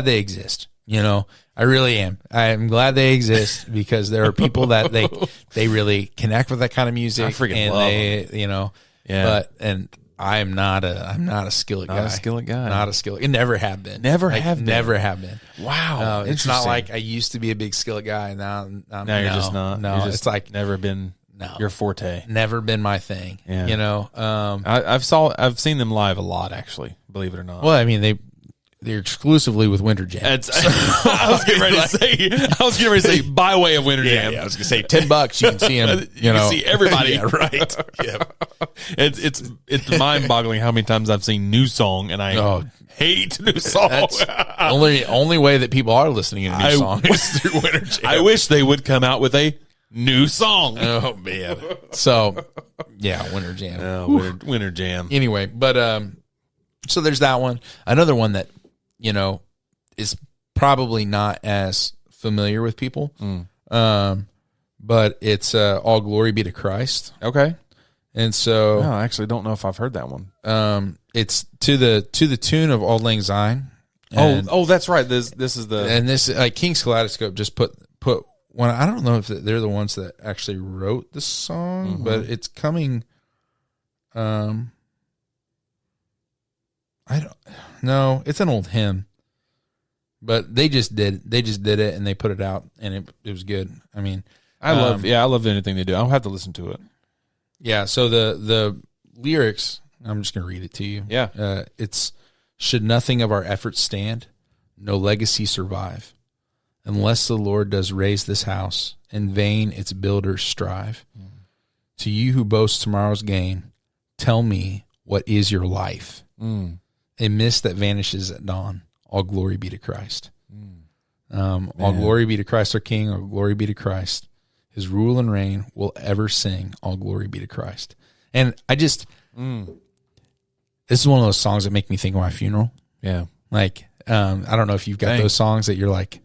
A: they exist. I really am. I'm glad they exist because there are people that they really connect with that kind of music.
B: I freaking love them.
A: And I'm not a skillet guy.
B: Not a skillet guy.
A: Not a skillet. It never have been.
B: Never have been.
A: Wow. It's not like I used to be a big skillet guy. Now
B: you're just not.
A: No, it's like
B: never been your forte.
A: Never been my thing.
B: Yeah. I've seen them live a lot, actually, believe it or not.
A: Well, I mean, they're exclusively with Winter Jam.
B: I was getting ready to say by way of Winter Jam.
A: Yeah, I was going to say $10 you can see them.
B: You can see everybody.
A: Yeah, right. Yeah.
B: It's mind-boggling how many times I've seen New Song and I hate New Song.
A: That's only way that people are listening to New Song is through Winter Jam.
B: I wish they would come out with a new song.
A: Oh man. So yeah, Winter Jam.
B: Winter Jam.
A: Anyway, but so there's that one. Another one that is probably not as familiar with people. But it's All Glory Be to Christ.
B: Okay.
A: And so
B: I actually don't know if I've heard that one.
A: It's to the tune of Auld Lang Syne.
B: That's right. This is
A: King's Kaleidoscope just put one. I don't know if they're the ones that actually wrote the song, but it's coming. I don't know. It's an old hymn, but they just did it and they put it out and it was good. I mean,
B: I love anything they do. I'll have to listen to it.
A: Yeah. So the lyrics, I'm just going to read it to you.
B: Yeah.
A: It's, should nothing of our efforts stand, no legacy survive, unless the Lord does raise this house, in vain its builders strive. To you who boast tomorrow's gain, tell me, what is your life? A mist that vanishes at dawn. All glory be to Christ. All glory be to Christ our King. All glory be to Christ. His rule and reign will ever sing. All glory be to Christ. And I just, this is one of those songs that make me think of my funeral.
B: Yeah.
A: Like, I don't know if you've got those songs that you're like,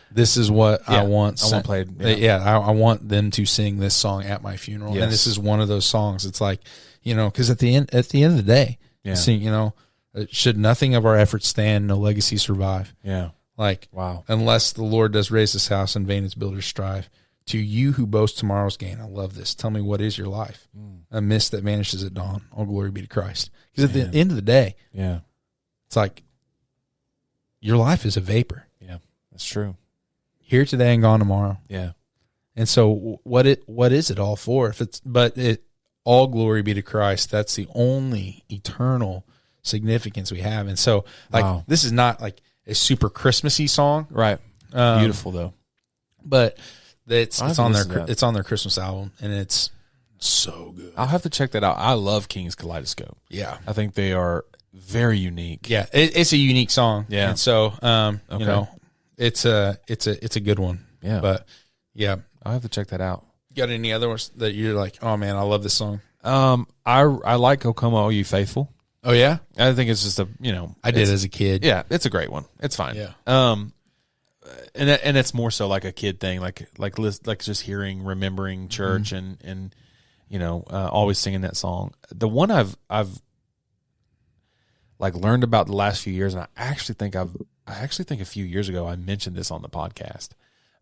A: this is what I want.
B: I want played.
A: I want them to sing this song at my funeral. Yes. And this is one of those songs. It's like, because at the end of the day, sing, should nothing of our efforts stand, no legacy survive.
B: Yeah.
A: Like,
B: wow.
A: Unless the Lord does raise this house, in vain its builders strive. To you who boast tomorrow's gain, I love this. Tell me, what is your life? A mist that vanishes at dawn. All glory be to Christ. Because at the end of the day, it's like your life is a vapor.
B: Yeah, that's true.
A: Here today and gone tomorrow.
B: Yeah.
A: And so what is it all for? All glory be to Christ. That's the only eternal significance we have. And so this is not like a super Christmassy song.
B: Right. Beautiful though.
A: But it's on their Christmas album and it's so good.
B: I'll have to check that out. I love King's Kaleidoscope.
A: Yeah.
B: I think they are very unique.
A: Yeah. It's a unique song.
B: Yeah.
A: And so, it's a good one.
B: Yeah.
A: But yeah,
B: I'll have to check that out.
A: Got any other ones that you're like, oh man, I love this song?
B: I like "O Come All You Faithful."
A: Oh yeah,
B: I think it's just
A: I did as a kid.
B: Yeah, it's a great one. It's fine.
A: Yeah.
B: And it's more so like a kid thing, like just remembering church and always singing that song. The one I've like learned about the last few years, and I actually think a few years ago I mentioned this on the podcast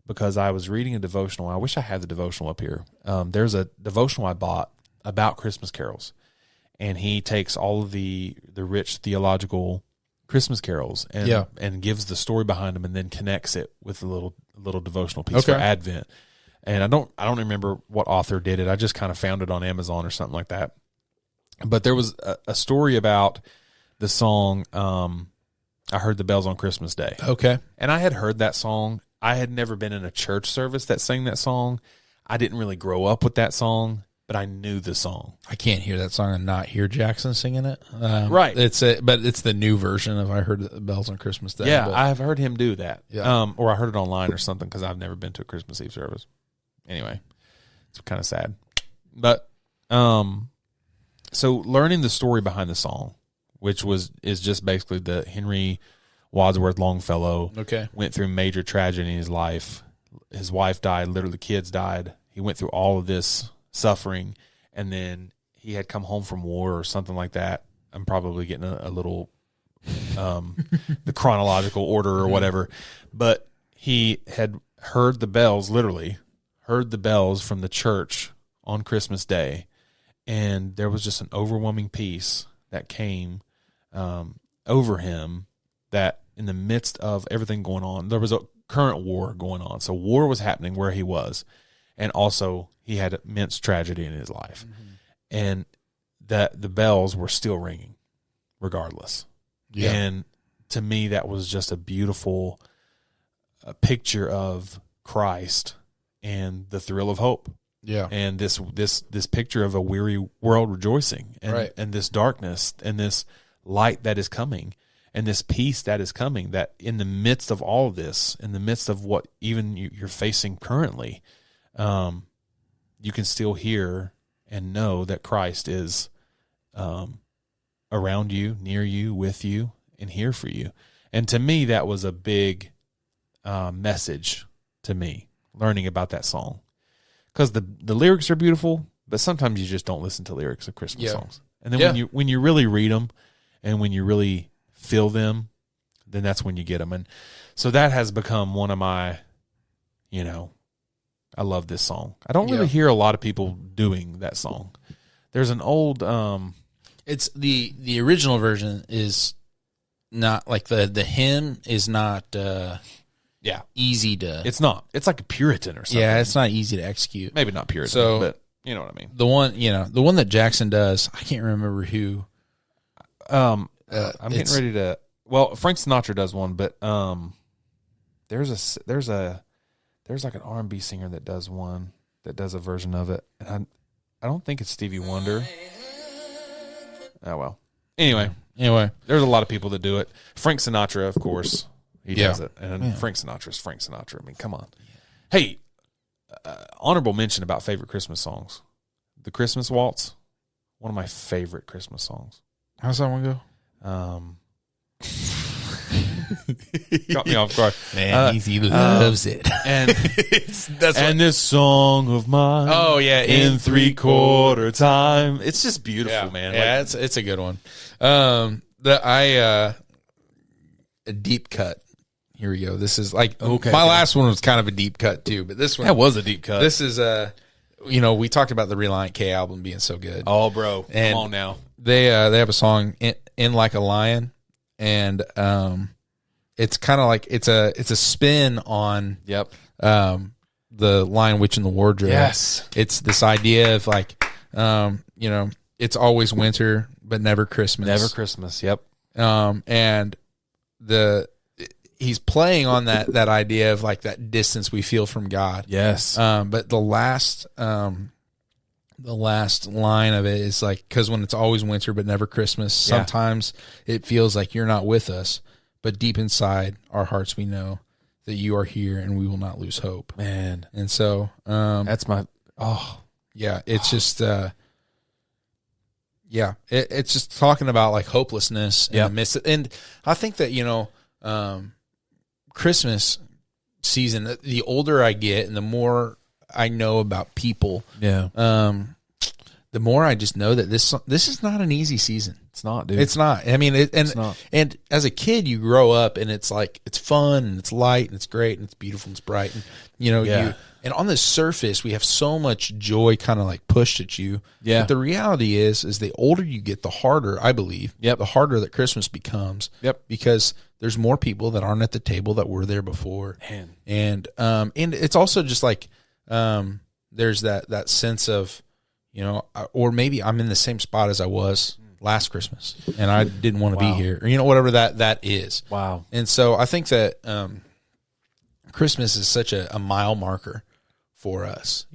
B: because I was reading a devotional. I wish I had the devotional up here. There's a devotional I bought about Christmas carols, and he takes all of the rich theological Christmas carols and gives the story behind them, and then connects it with a little devotional piece for Advent. And I don't remember what author did it. I just kind of found it on Amazon or something like that. But there was a story about the song, I Heard the Bells on Christmas Day.
A: Okay.
B: And I had heard that song. I had never been in a church service that sang that song. I didn't really grow up with that song, but I knew the song.
A: I can't hear that song and not hear Jackson singing it.
B: Right.
A: But it's the new version of I Heard the Bells on Christmas Day.
B: Yeah,
A: but
B: I've heard him do that.
A: Yeah.
B: Or I heard it online or something because I've never been to a Christmas Eve service. Anyway, it's kind of sad. But so learning the story behind the song, which is just basically the Henry Wadsworth Longfellow went through major tragedy in his life. His wife died, literally kids died. He went through all of this suffering, and then he had come home from war or something like that. I'm probably getting a little the chronological order or whatever, but he had heard the bells, literally heard the bells from the church on Christmas Day, and there was just an overwhelming peace that came over him, that in the midst of everything going on, there was a current war going on. So war was happening where he was, and also he had immense tragedy in his life, and that the bells were still ringing regardless. Yeah. And to me, that was just a beautiful picture of Christ and the thrill of hope.
A: Yeah.
B: And this picture of a weary world rejoicing, and this darkness and this light that is coming, and this peace that is coming, that in the midst of all of this, in the midst of what even you're facing currently, you can still hear and know that Christ is around you, near you, with you, and here for you. And to me, that was a big message to me, learning about that song. Because the lyrics are beautiful, but sometimes you just don't listen to lyrics of Christmas songs. And then when you really read them and when you really feel them, then that's when you get them. And so that has become one of my, I love this song. I don't really hear a lot of people doing that song. There's an old...
A: it's the original version is not, like the hymn is not... easy to...
B: It's not. It's like a Puritan or something.
A: Yeah, it's not easy to execute.
B: Maybe not Puritan, but you know what I mean.
A: The one that Jackson does, I can't remember who.
B: I'm getting ready to... Well, Frank Sinatra does one, but there's like an R&B singer that does one, that does a version of it, and I don't think it's Stevie Wonder. Oh well. Anyway, there's a lot of people that do it. Frank Sinatra, of course. He does it. And Frank Sinatra's Frank Sinatra. I mean, come on. Hey, honorable mention about favorite Christmas songs. The Christmas Waltz, one of my favorite Christmas songs.
A: How's that one go?
B: Got me off guard.
A: Man, he loves it.
B: And this song of mine.
A: Oh, yeah.
B: In 3/4 time. It's just beautiful, man.
A: Yeah, it's a good one. A deep cut. Here we go. This is like my last one was kind of a deep cut too, but this one
B: was a deep cut.
A: This is we talked about the Reliant K album being so good.
B: Oh, bro, come on now.
A: They have a song in Like a Lion, and it's kind of like it's a spin on the Lion, Witch, and the Wardrobe.
B: Yes,
A: it's this idea of like it's always winter but never Christmas.
B: Never Christmas. Yep.
A: And he's playing on that idea of like that distance we feel from God.
B: Yes.
A: But the last line of it is like, because when it's always winter but never Christmas, sometimes it feels like you're not with us, but deep inside our hearts we know that you are here and we will not lose hope.
B: Man.
A: And so
B: that's my
A: it's just it's just talking about like hopelessness in the midst of, and I think that Christmas season, the older I get and the more I know about people, the more I just know that this is not an easy season.
B: It's not, dude.
A: It's not. I mean,
B: It's not.
A: And as a kid, you grow up and it's like, it's fun and it's light and it's great and it's beautiful and it's bright. And, and on the surface, we have so much joy kind of like pushed at you.
B: Yeah.
A: But the reality is the older you get, the harder, I believe, the harder that Christmas becomes.
B: Yep.
A: Because there's more people that aren't at the table that were there before.
B: Man.
A: And it's also just like, there's that sense of, or maybe I'm in the same spot as I was last Christmas and I didn't want to be here, or, whatever that is.
B: Wow.
A: And so I think that Christmas is such a mile marker for us,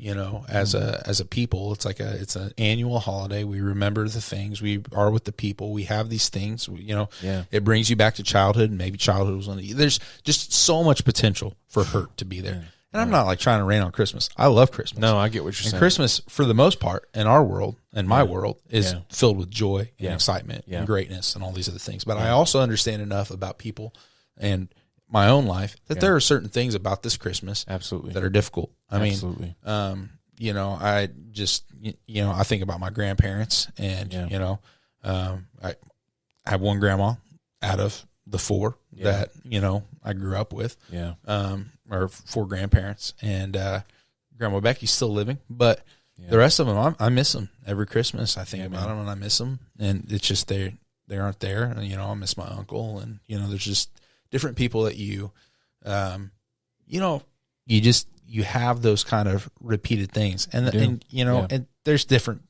A: as a people. It's like it's an annual holiday. We remember the things. We are with the people. We have these things, It brings you back to childhood, and maybe childhood was one of there's just so much potential for hurt to be there. Yeah. And I'm not like trying to rain on Christmas. I love Christmas.
B: No, I get what you're saying.
A: Christmas, for the most part, in our world, in my world, is filled with joy and excitement and greatness and all these other things. But I also understand enough about people and my own life that there are certain things about this Christmas that are difficult. I mean, I just, I think about my grandparents and, I have one grandma out of the four that, I grew up with.
B: Yeah.
A: Or four grandparents, and Grandma Becky's still living, but the rest of them, I miss them every Christmas. I think about them and I miss them, and it's just they aren't there. And, I miss my uncle, and there's just different people that you have those kind of repeated things, and there's different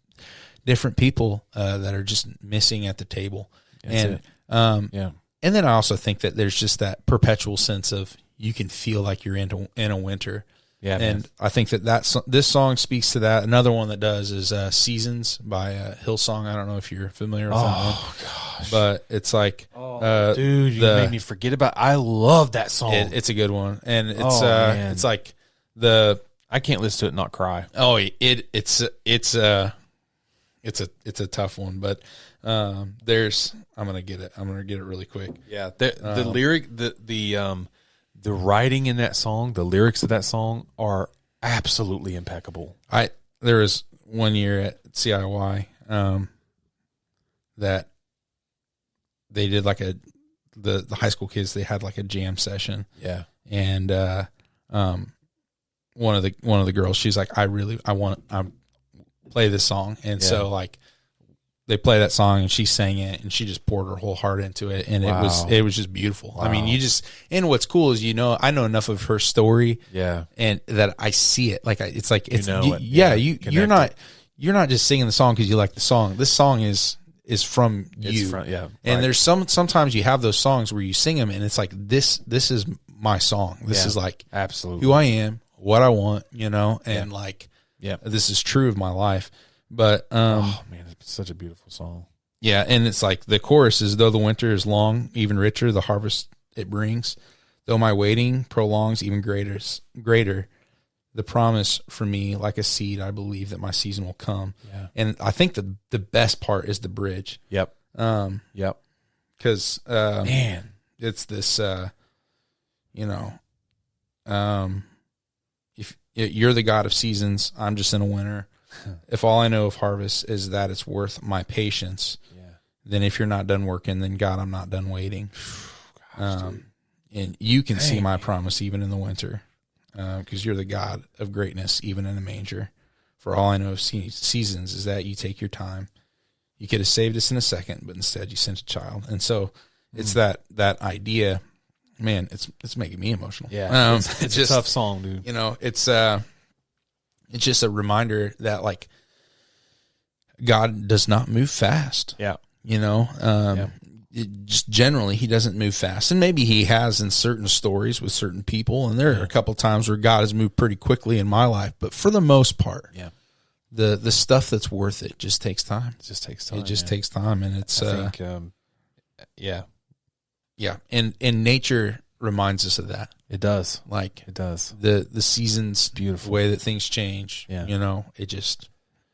A: people that are just missing at the table, and then I also think that there's just that perpetual sense of, you can feel like you're in a winter. Yeah. And man. I think that this song speaks to that. Another one that does is Seasons by Hillsong. I don't know if you're familiar with that one. Oh, gosh. But it's like...
B: dude, you made me forget about... I love that song.
A: It's a good one. And it's like the...
B: I can't listen to it and not cry.
A: Oh, it's a tough one, but there's... I'm going to get it. I'm going to get it really quick.
B: Yeah. The lyric... The writing in that song, the lyrics of that song are absolutely impeccable.
A: There was one year at CIY that they did like the high school kids, they had like a jam session.
B: Yeah.
A: And one of the girls, she's like, I play this song. And so like they play that song and she sang it and she just poured her whole heart into it. And it was just beautiful. Wow. I mean, and what's cool is, I know enough of her story and that I see it. Like it's like, you're not just singing the song because you like the song. This song is from you. And there's sometimes you have those songs where you sing them and it's like, this is my song. This is like
B: absolutely
A: who I am, what I want, and this is true of my life. But
B: oh man, it's such a beautiful song.
A: Yeah, and it's like the chorus is, though the winter is long, even richer the harvest it brings. Though my waiting prolongs, even greater the promise for me, like a seed, I believe that my season will come.
B: Yeah.
A: And I think the best part is the bridge.
B: Yep.
A: Because
B: man,
A: it's this if you're the God of seasons, I'm just in a winter. If all I know of harvest is that it's worth my patience, then if you're not done working, then God, I'm not done waiting. Gosh, and you can see my promise even in the winter, because you're the God of greatness, even in a manger. For all I know of seasons is that you take your time. You could have saved us in a second, but instead you sent a child. And so it's that idea, man, it's making me emotional.
B: Yeah. It's just a tough song, dude.
A: It's just a reminder that like God does not move fast.
B: Yeah.
A: Just generally he doesn't move fast. And maybe he has in certain stories with certain people. And there are a couple of times where God has moved pretty quickly in my life, but for the most part, the stuff that's worth it just takes time.
B: It just takes time.
A: It just takes time. And it's,
B: I think,
A: yeah. And nature reminds us of that.
B: It does.
A: Like
B: it does.
A: The seasons,
B: beautiful,
A: the way that things change.
B: Yeah.
A: It just,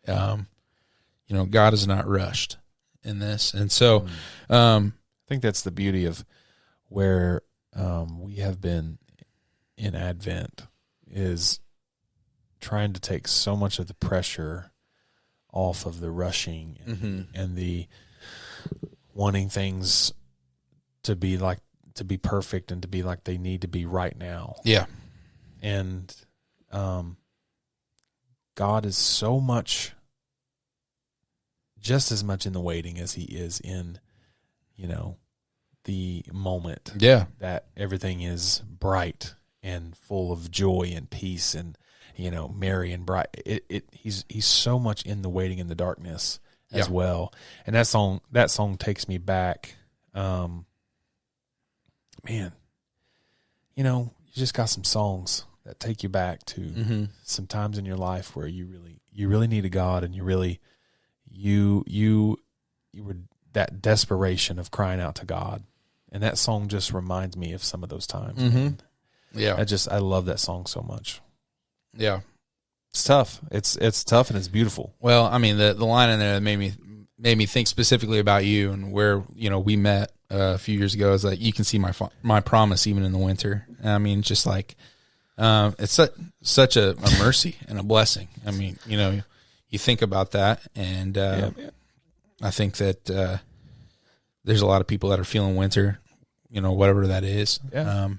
A: God is not rushed in this. And so,
B: I think that's the beauty of where we have been in Advent, is trying to take so much of the pressure off of the rushing and the wanting things to be perfect and to be like they need to be right now.
A: Yeah.
B: And God is so much, just as much in the waiting as he is in, the moment.
A: Yeah.
B: That everything is bright and full of joy and peace and, merry and bright. He's so much in the waiting in the darkness as well. And that song takes me back. Man, you just got some songs that take you back to some times in your life where you really needed God, and you were that desperation of crying out to God. And that song just reminds me of some of those times.
A: Yeah.
B: I love that song so much.
A: Yeah.
B: It's tough. It's tough, and it's beautiful.
A: Well, I mean, the line in there that made me think specifically about you and where, we met a few years ago is like, you can see my promise even in the winter. And I mean, just like, it's such a mercy and a blessing. I mean, you think about that, and I think that there's a lot of people that are feeling winter, whatever that is.
B: Yeah.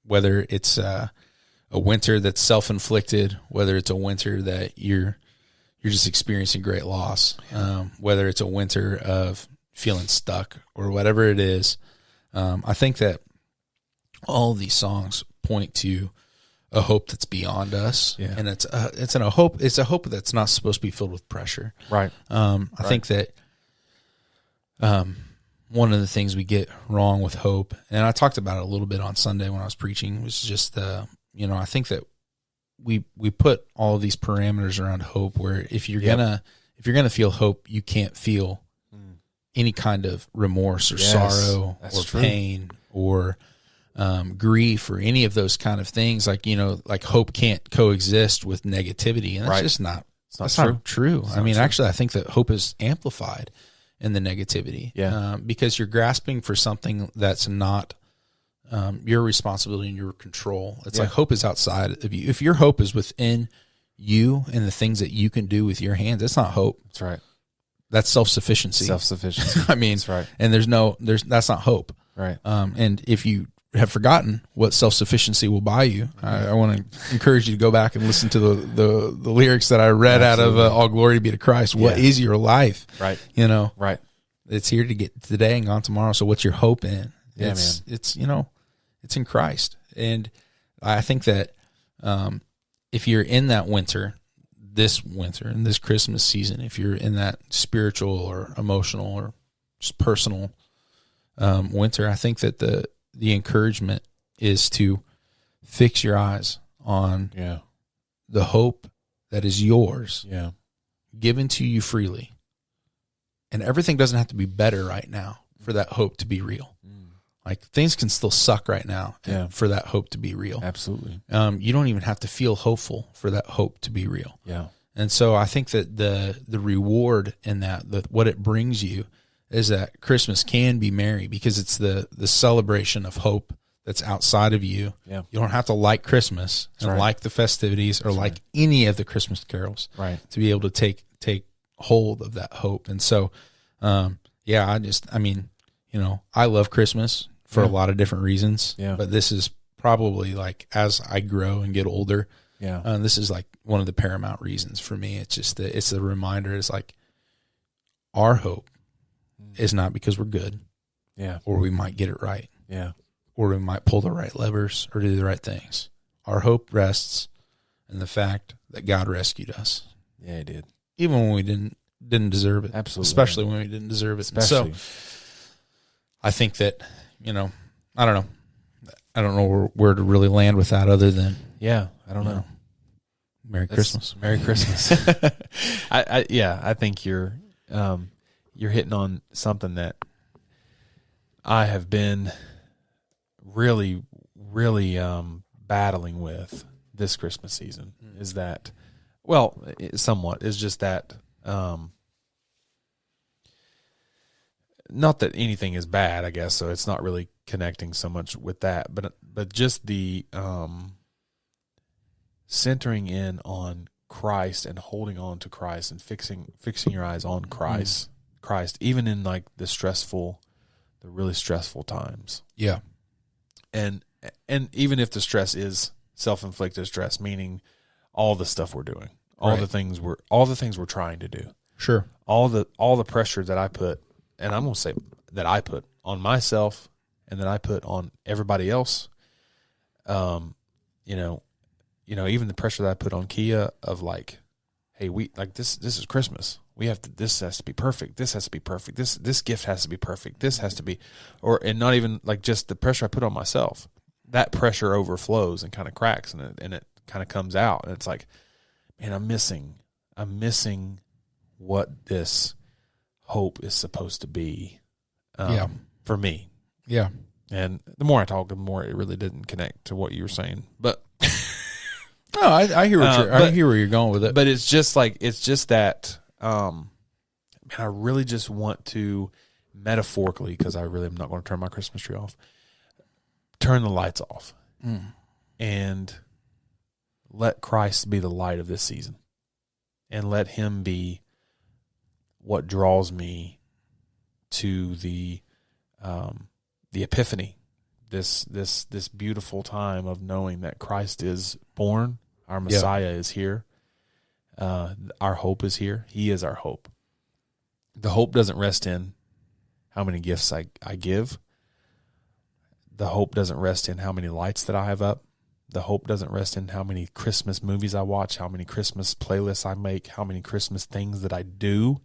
A: Whether it's a winter that's self-inflicted, whether it's a winter that you're just experiencing great loss, whether it's a winter of feeling stuck or whatever it is. I think that all of these songs point to a hope that's beyond us, and it's a hope that's not supposed to be filled with pressure.
B: Right.
A: I think that one of the things we get wrong with hope, and I talked about it a little bit on Sunday when I was preaching, was just I think that we put all of these parameters around hope where if you're gonna feel hope, you can't feel any kind of remorse or sorrow or pain or grief or any of those kind of things. Like, like hope can't coexist with negativity, and that's just not true. I mean, actually, I think that hope is amplified in the negativity, because you're grasping for something that's not your responsibility and your control. It's like hope is outside of you. If your hope is within you and the things that you can do with your hands, that's not hope.
B: That's right.
A: That's self-sufficiency.
B: Self-sufficiency.
A: I mean,
B: that's right.
A: And that's not hope.
B: Right.
A: And if you have forgotten what self-sufficiency will buy you, I want to encourage you to go back and listen to the lyrics that I read out of All Glory Be to Christ. What is your life?
B: Right.
A: Right. It's here to get today and gone tomorrow. So what's your hope in?
B: Yeah,
A: it's in Christ. And I think that if you're in that winter, in this Christmas season, if you're in that spiritual or emotional or just personal winter, I think that the encouragement is to fix your eyes on the hope that is yours, given to you freely. And everything doesn't have to be better right now for that hope to be real. Like, things can still suck right now for that hope to be real.
B: Absolutely.
A: You don't even have to feel hopeful for that hope to be real.
B: Yeah.
A: And so I think that the reward in that, what it brings you, is that Christmas can be merry because it's the celebration of hope that's outside of you. Yeah. You don't have to like Christmas and like the festivities or like any of the Christmas carols to be able to take hold of that hope. And so, I love Christmas for a lot of different reasons, but this is probably, like, as I grow and get older, this is like one of the paramount reasons for me. It's just it's a reminder. It's like, our hope is not because we're good, or we might get it right, or we might pull the right levers or do the right things. Our hope rests in the fact that God rescued us.
B: Yeah, He did,
A: even when we didn't deserve it.
B: Absolutely,
A: especially when we didn't deserve it. So, I think that I don't know where to really land with that, other than
B: I don't know.
A: Merry Christmas.
B: Merry Christmas. I think you're hitting on something that I have been really, really battling with this Christmas season. Is that, somewhat, is just that, not that anything is bad, I guess, so it's not really connecting so much with that, but just the centering in on Christ and holding on to Christ and fixing your eyes on Christ, even in like the really stressful times.
A: Yeah.
B: And even if the stress is self-inflicted stress, meaning all the stuff we're doing, all the things we're trying to do.
A: Sure.
B: All the pressure that I put, and I'm going to say that I put on myself and that I put on everybody else. Even the pressure that I put on Kia of like, hey, we like this is Christmas. This has to be perfect. This has to be perfect. This gift has to be perfect. This has to be, and not even like just the pressure I put on myself. That pressure overflows and kind of cracks and it kind of comes out. And it's like, man, I'm missing what this hope is supposed to be. For me.
A: Yeah.
B: And the more I talk, the more it really didn't connect to what you were saying. But
A: no, I hear I hear where you're going with it.
B: But it's just that, man, I really just want to metaphorically, because I really am not going to turn my Christmas tree off, turn the lights off and let Christ be the light of this season, and let him be what draws me to the epiphany, this beautiful time of knowing that Christ is born, our Messiah is here, our hope is here. He is our hope. The hope doesn't rest in how many gifts I give. The hope doesn't rest in how many lights that I have up. The hope doesn't rest in how many Christmas movies I watch, how many Christmas playlists I make, how many Christmas things that I do.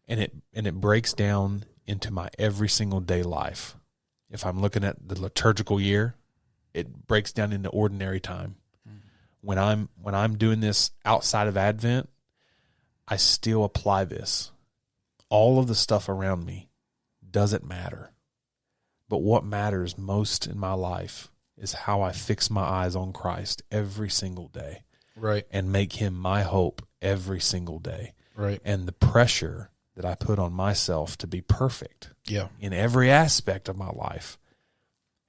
B: And it breaks down into my every single day life. If I'm looking at the liturgical year, it breaks down into ordinary time. When I'm doing this outside of Advent, I still apply this. All of the stuff around me doesn't matter. But what matters most in my life is how I fix my eyes on Christ every single day.
A: Right.
B: And make him my hope every single day.
A: Right.
B: And the pressure that I put on myself to be perfect in every aspect of my life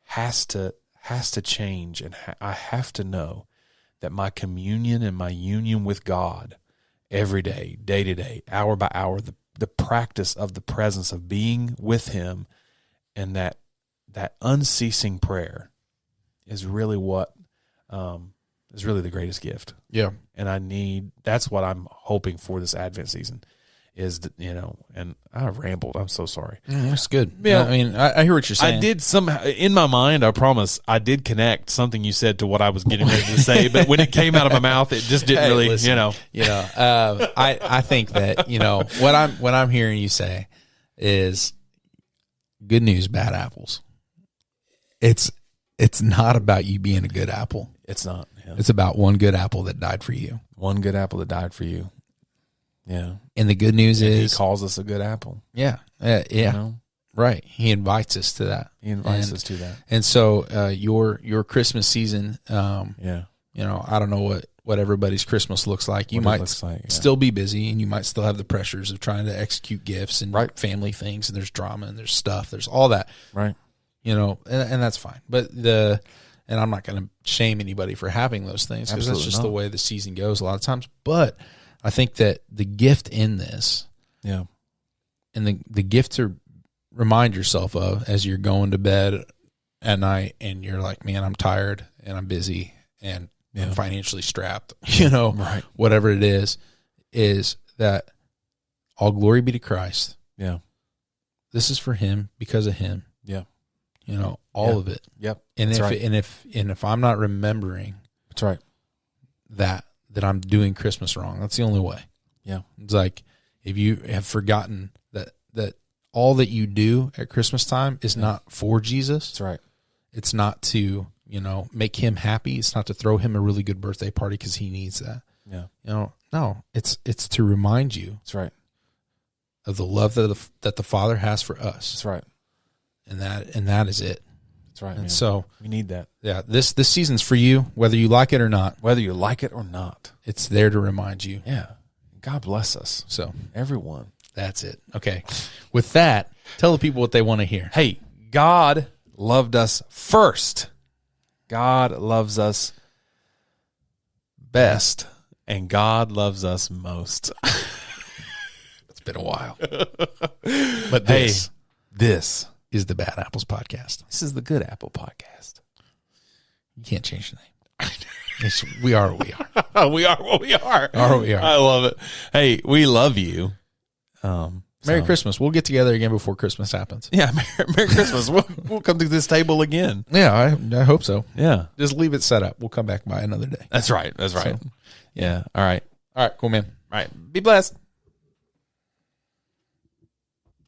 B: has to change. And I have to know that my communion and my union with God every day, day to day, hour by hour, the practice of the presence of being with him, and that unceasing prayer is really what is really the greatest gift.
A: Yeah.
B: And that's what I'm hoping for this Advent season is, and I rambled. I'm so sorry.
A: That's good. Yeah. I mean, I hear what you're saying.
B: I did somehow, in my mind, I promise, I did connect something you said to what I was getting ready to say, but when it came out of my mouth, it just didn't really,
A: listen, I think that, what I'm hearing you say is good news, bad apples. It's not about you being a good apple.
B: It's not. Yeah.
A: It's about one good apple that died for you.
B: One good apple that died for you. Yeah.
A: And the good news is
B: he calls us a good apple.
A: Yeah. Right. He invites us to that.
B: us to that.
A: And so your Christmas season, I don't know what everybody's Christmas looks like. You might still be busy, and you might still have the pressures of trying to execute gifts and family things, and there's drama and there's stuff. There's all that.
B: Right.
A: And that's fine. But and I'm not going to shame anybody for having those things, because that's just the way the season goes a lot of times. But I think that the gift in this, and the gift to remind yourself of as you're going to bed at night and you're like, man, I'm tired and I'm busy and I'm financially strapped, whatever it is that all glory be to Christ.
B: Yeah.
A: This is for him, because of him.
B: Yeah.
A: All of it.
B: Yep.
A: And if I'm not remembering,
B: that's right,
A: that I'm doing Christmas wrong, that's the only way.
B: Yeah.
A: It's like, if you have forgotten that all that you do at Christmas time is not for Jesus.
B: That's right.
A: It's not to, make him happy. It's not to throw him a really good birthday party because he needs that.
B: Yeah.
A: No, it's to remind you.
B: That's right.
A: Of the love that the Father has for us.
B: That's right.
A: And that is it.
B: That's right.
A: And
B: man.
A: so
B: we need that.
A: Yeah. This season's for you, whether you like it or not.
B: Whether you like it or not.
A: It's there to remind you.
B: Yeah. God bless us.
A: So
B: everyone.
A: That's it. Okay. With that, tell the people what they want to hear.
B: Hey, God loved us first. God loves us best. and God loves us most.
A: It's been a while. But this is the Bad Apples Podcast.
B: This is the Good Apple Podcast.
A: You can't change the name. We are what we are.
B: We are what we are.
A: Are what we are.
B: I love it. Hey, we love you.
A: Merry Christmas. We'll get together again before Christmas happens.
B: Yeah, Merry Christmas. We'll come to this table again.
A: Yeah, I hope so.
B: Yeah.
A: Just leave it set up. We'll come back by another day.
B: That's right. That's right.
A: So,
B: yeah. All right.
A: All right, cool, man.
B: All right. Be blessed.